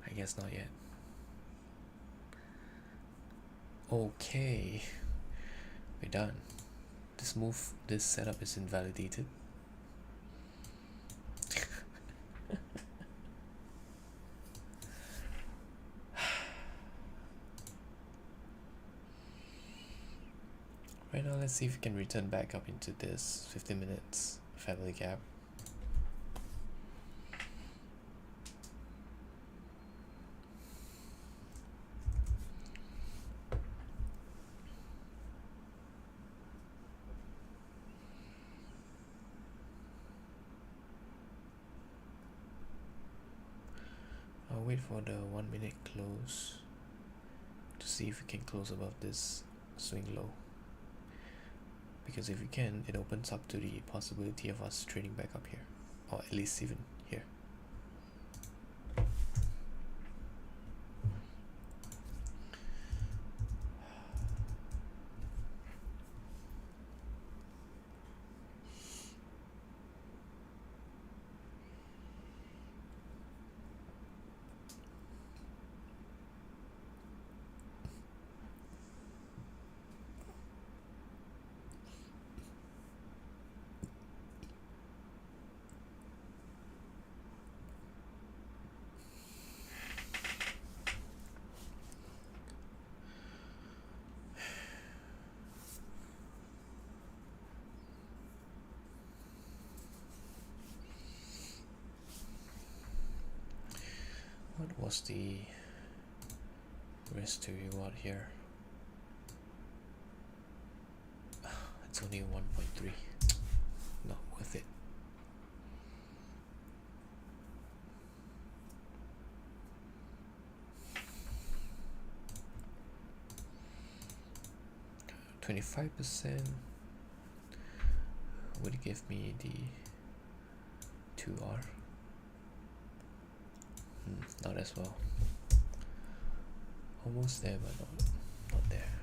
Speaker 1: I guess not yet. Okay, we're done. This setup is invalidated. Right now, let's see if we can return back up into this 15 minutes family gap. I'll wait for the 1 minute close to see if we can close above this swing low. Because if we can, it opens up to the possibility of us trading back up here, or at least even here. What was the risk to reward here? It's only 1.3. Not worth it. %25 would give me the 2R. Not as well. Almost there, but not there.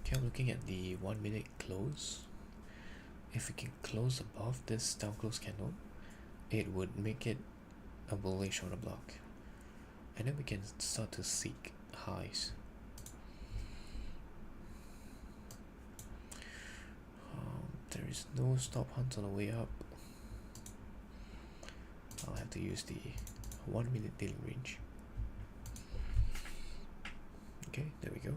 Speaker 1: Okay, I'm looking at the 1 minute close. If we can close above this down close candle, it would make it a bullish order block, and then we can start to seek highs. There is no stop hunt on the way up. I'll have to use the 1 minute daily range. Okay, there we go.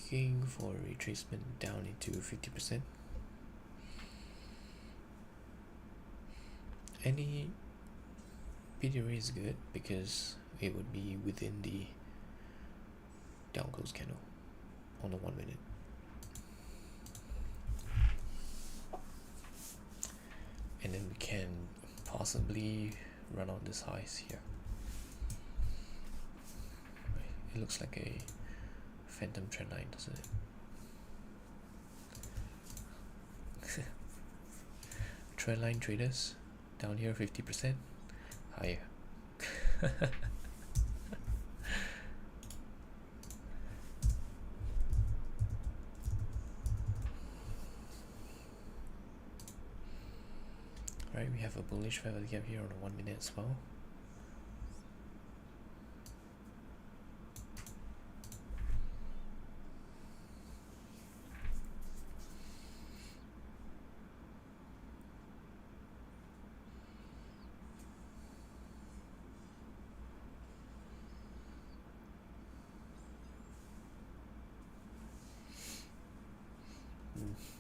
Speaker 1: Looking for a retracement down into 50%. Any PDR is good because it would be within the down close candle on the 1 minute. And then we can possibly run on this highs here. It looks like a phantom trend line, doesn't it? Trend line traders down here 50%, higher. Right, we have a bullish feather gap here on the 1 minute as well.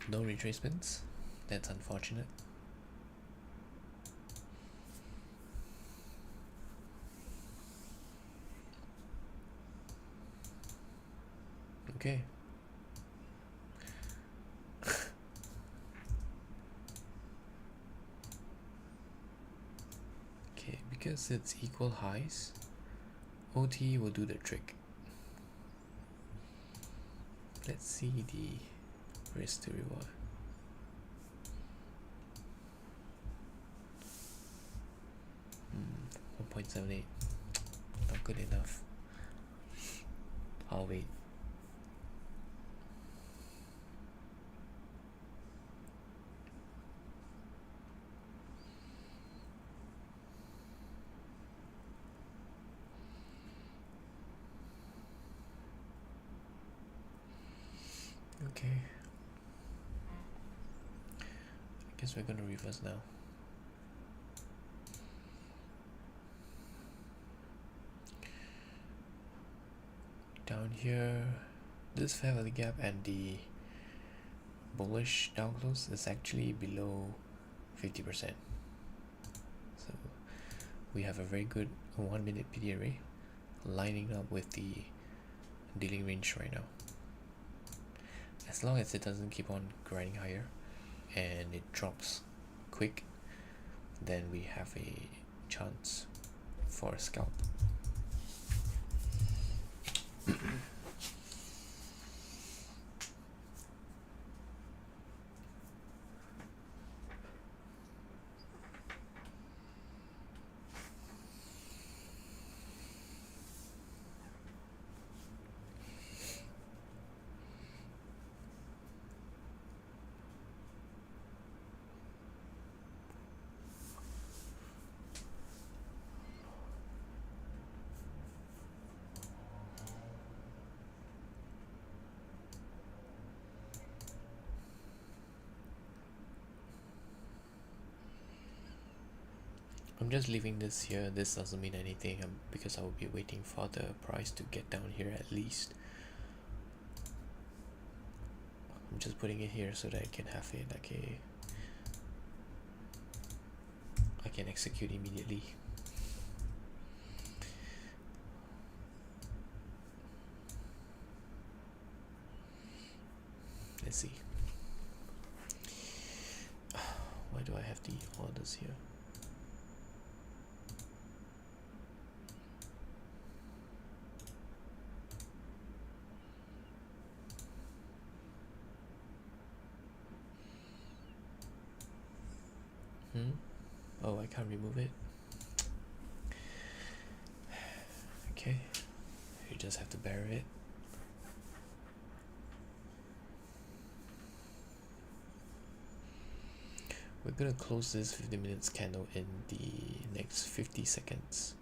Speaker 1: No retracements, that's unfortunate. Okay. Okay, because it's equal highs, OT will do the trick. Let's see the risk to reward. Hmm, 1.78, not good enough. I'll wait. Okay, I guess we're gonna reverse now. Down here, this fair value gap and the bullish down close is actually below 50%. So we have a very good 1 minute PD array lining up with the dealing range right now. As long as it doesn't keep on grinding higher and it drops quick, then we have a chance for a scalp. I'm just leaving this here. This doesn't mean anything because I will be waiting for the price to get down here at least. I'm just putting it here so that I can have it like I can execute immediately. Let's see. Why do I have the orders here? Oh, I can't remove it. Okay, you just have to bear it. We're gonna close this 50 minutes candle in the next 50 seconds.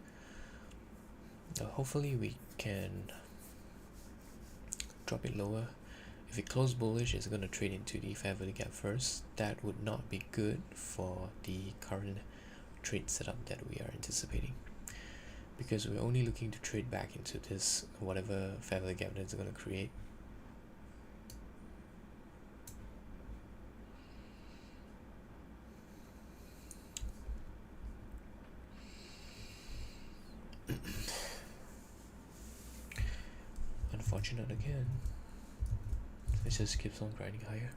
Speaker 1: Hopefully we can drop it lower. If it closes bullish, it's going to trade into the fair value gap first. That would not be good for the current trade setup that we are anticipating, because we're only looking to trade back into this whatever fair value gap that's going to create. Unfortunate again. It just keeps on grinding higher.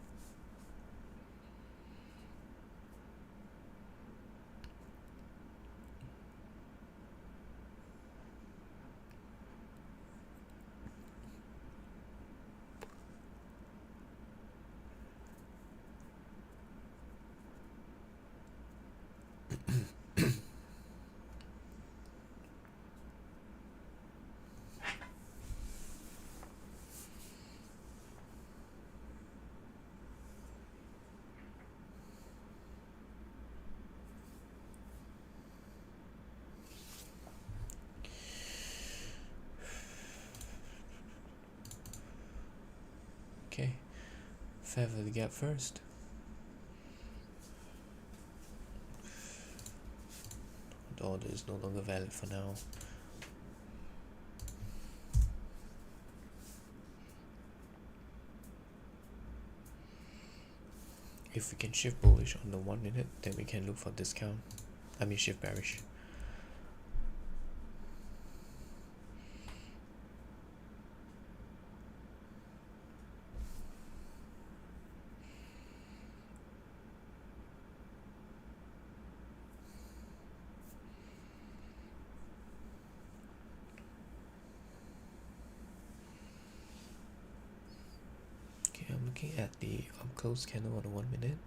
Speaker 1: Okay, fair value gap first. The order is no longer valid for now. If we can shift bullish on the 1 minute, then we can look for discount. I mean shift bearish. Looking at the up close candle on the 1 minute.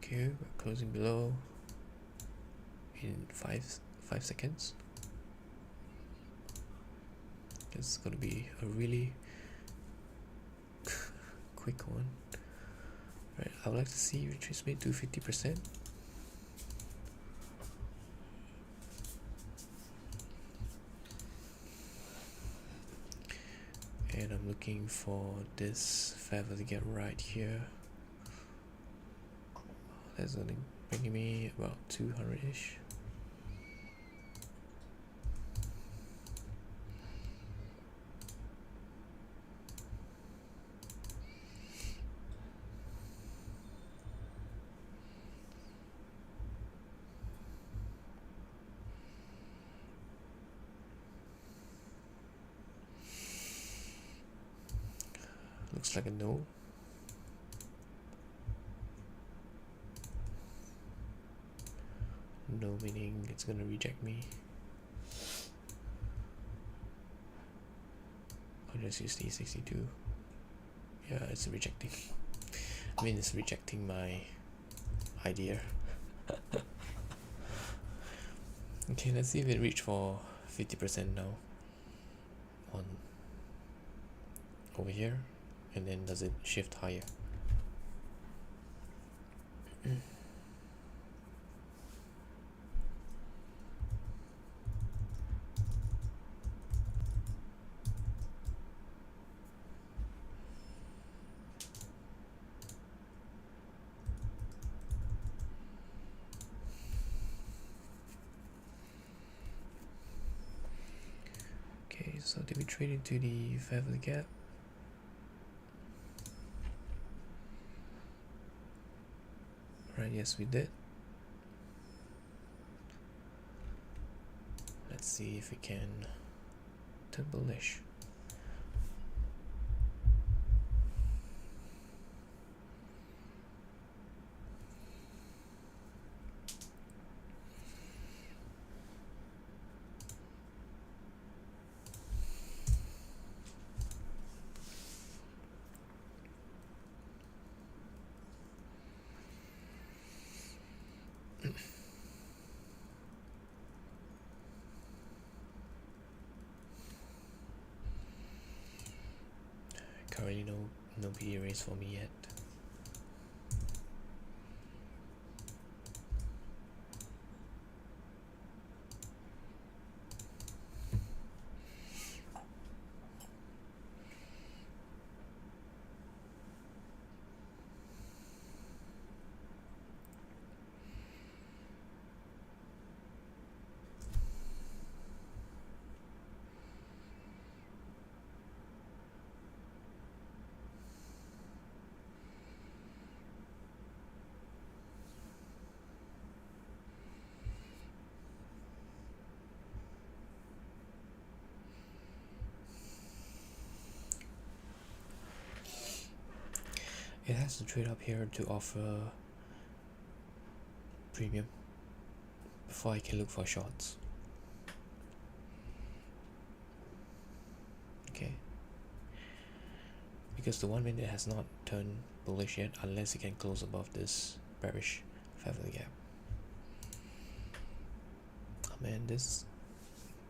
Speaker 1: Okay, we're closing below in five seconds. It's gonna be a really quick one. Right, I would like to see retracement to 50%. And I'm looking for this feather to get right here. That's only bringing me about 200-ish. Looks like a no. No meaning it's gonna reject me. I'll just use D62. Yeah, it's rejecting. I mean, it's rejecting my idea. Okay, let's see if it reached for 50% now on over here, and then does it shift higher? Okay, so did we trade into the feather gap? Right, yes we did. Let's see if we can turn bullish. Currently no PE raise for me yet. It has to trade up here to offer premium before I can look for shorts. Okay, because the 1 minute has not turned bullish yet unless it can close above this bearish feather gap. Oh man, this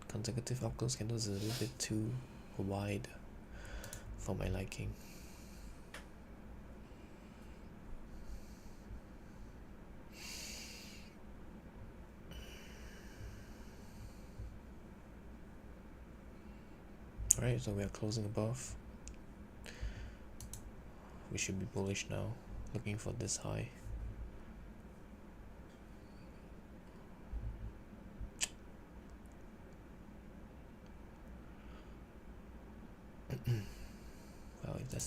Speaker 1: consecutive up close candles is a little bit too wide for my liking. Alright, so we are closing above. We should be bullish now, looking for this high.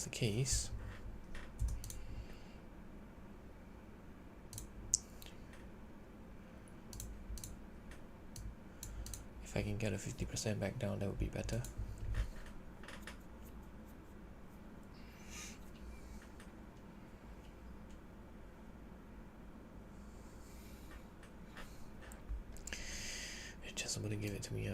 Speaker 1: that's the case, if I can get a 50% back down, that would be better. It just wouldn't give it to me.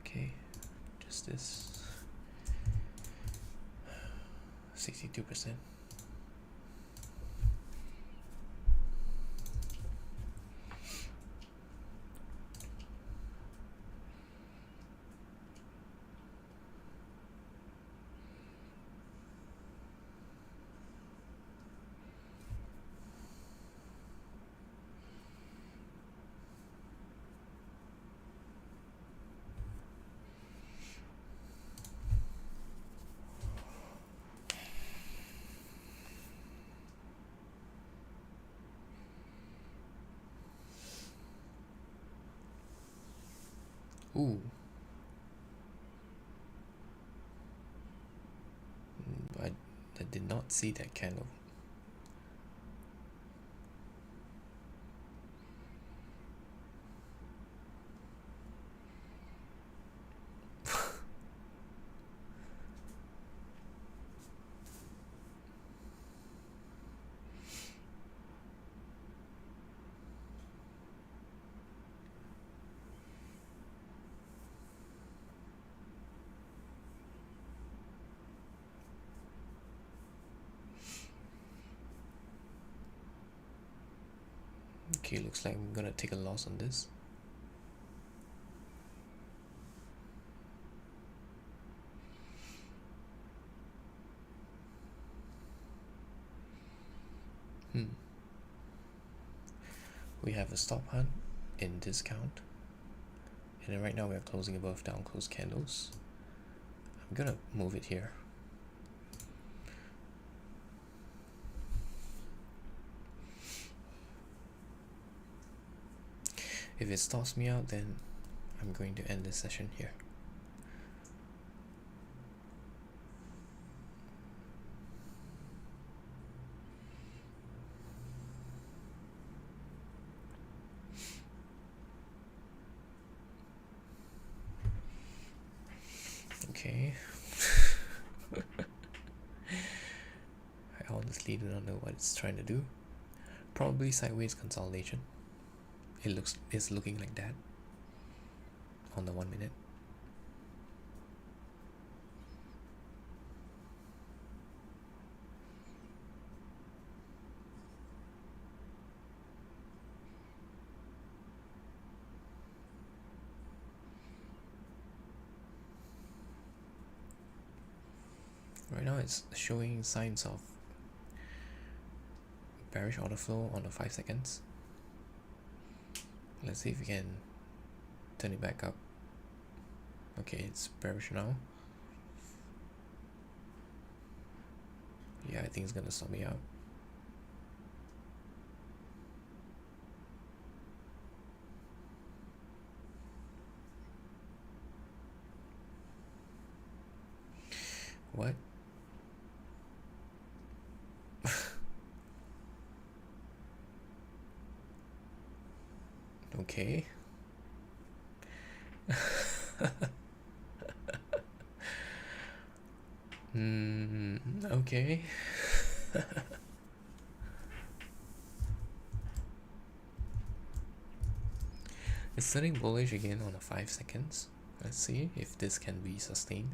Speaker 1: Okay, just this 62%. Ooh. I did not see that candle. Okay, looks like I'm gonna take a loss on this. We have a stop hunt in discount, and then right now we are closing above down close candles. I'm gonna move it here. If it stops me out, then I'm going to end this session here. Okay. I honestly do not know what it's trying to do. Probably sideways consolidation. It's looking like that on the 1 minute. Right now it's showing signs of bearish order flow on the 5 seconds. Let's see if we can turn it back up. Okay, it's bearish now. Yeah, I think it's gonna stop me out. What? Okay. Okay. It's turning bullish again on the 5 seconds. Let's see if this can be sustained.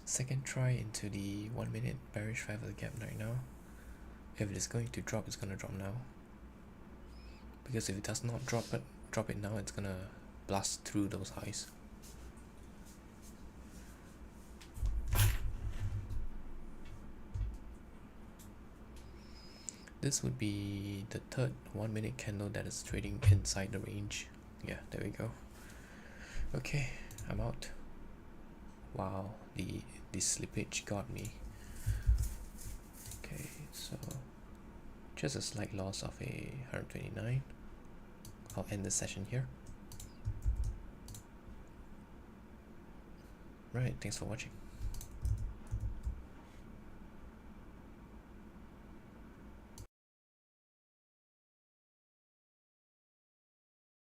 Speaker 1: Second try into the 1 minute bearish 5 of the gap right now. If it is going to drop, it's gonna drop now. Because if it does not drop it now, it's gonna blast through those highs. This would be the third 1 minute candle that is trading inside the range. Yeah, there we go. Okay, I'm out. Wow, the slippage got me. Okay, so just a slight loss of a 129. I'll end the session here. Right, thanks for watching.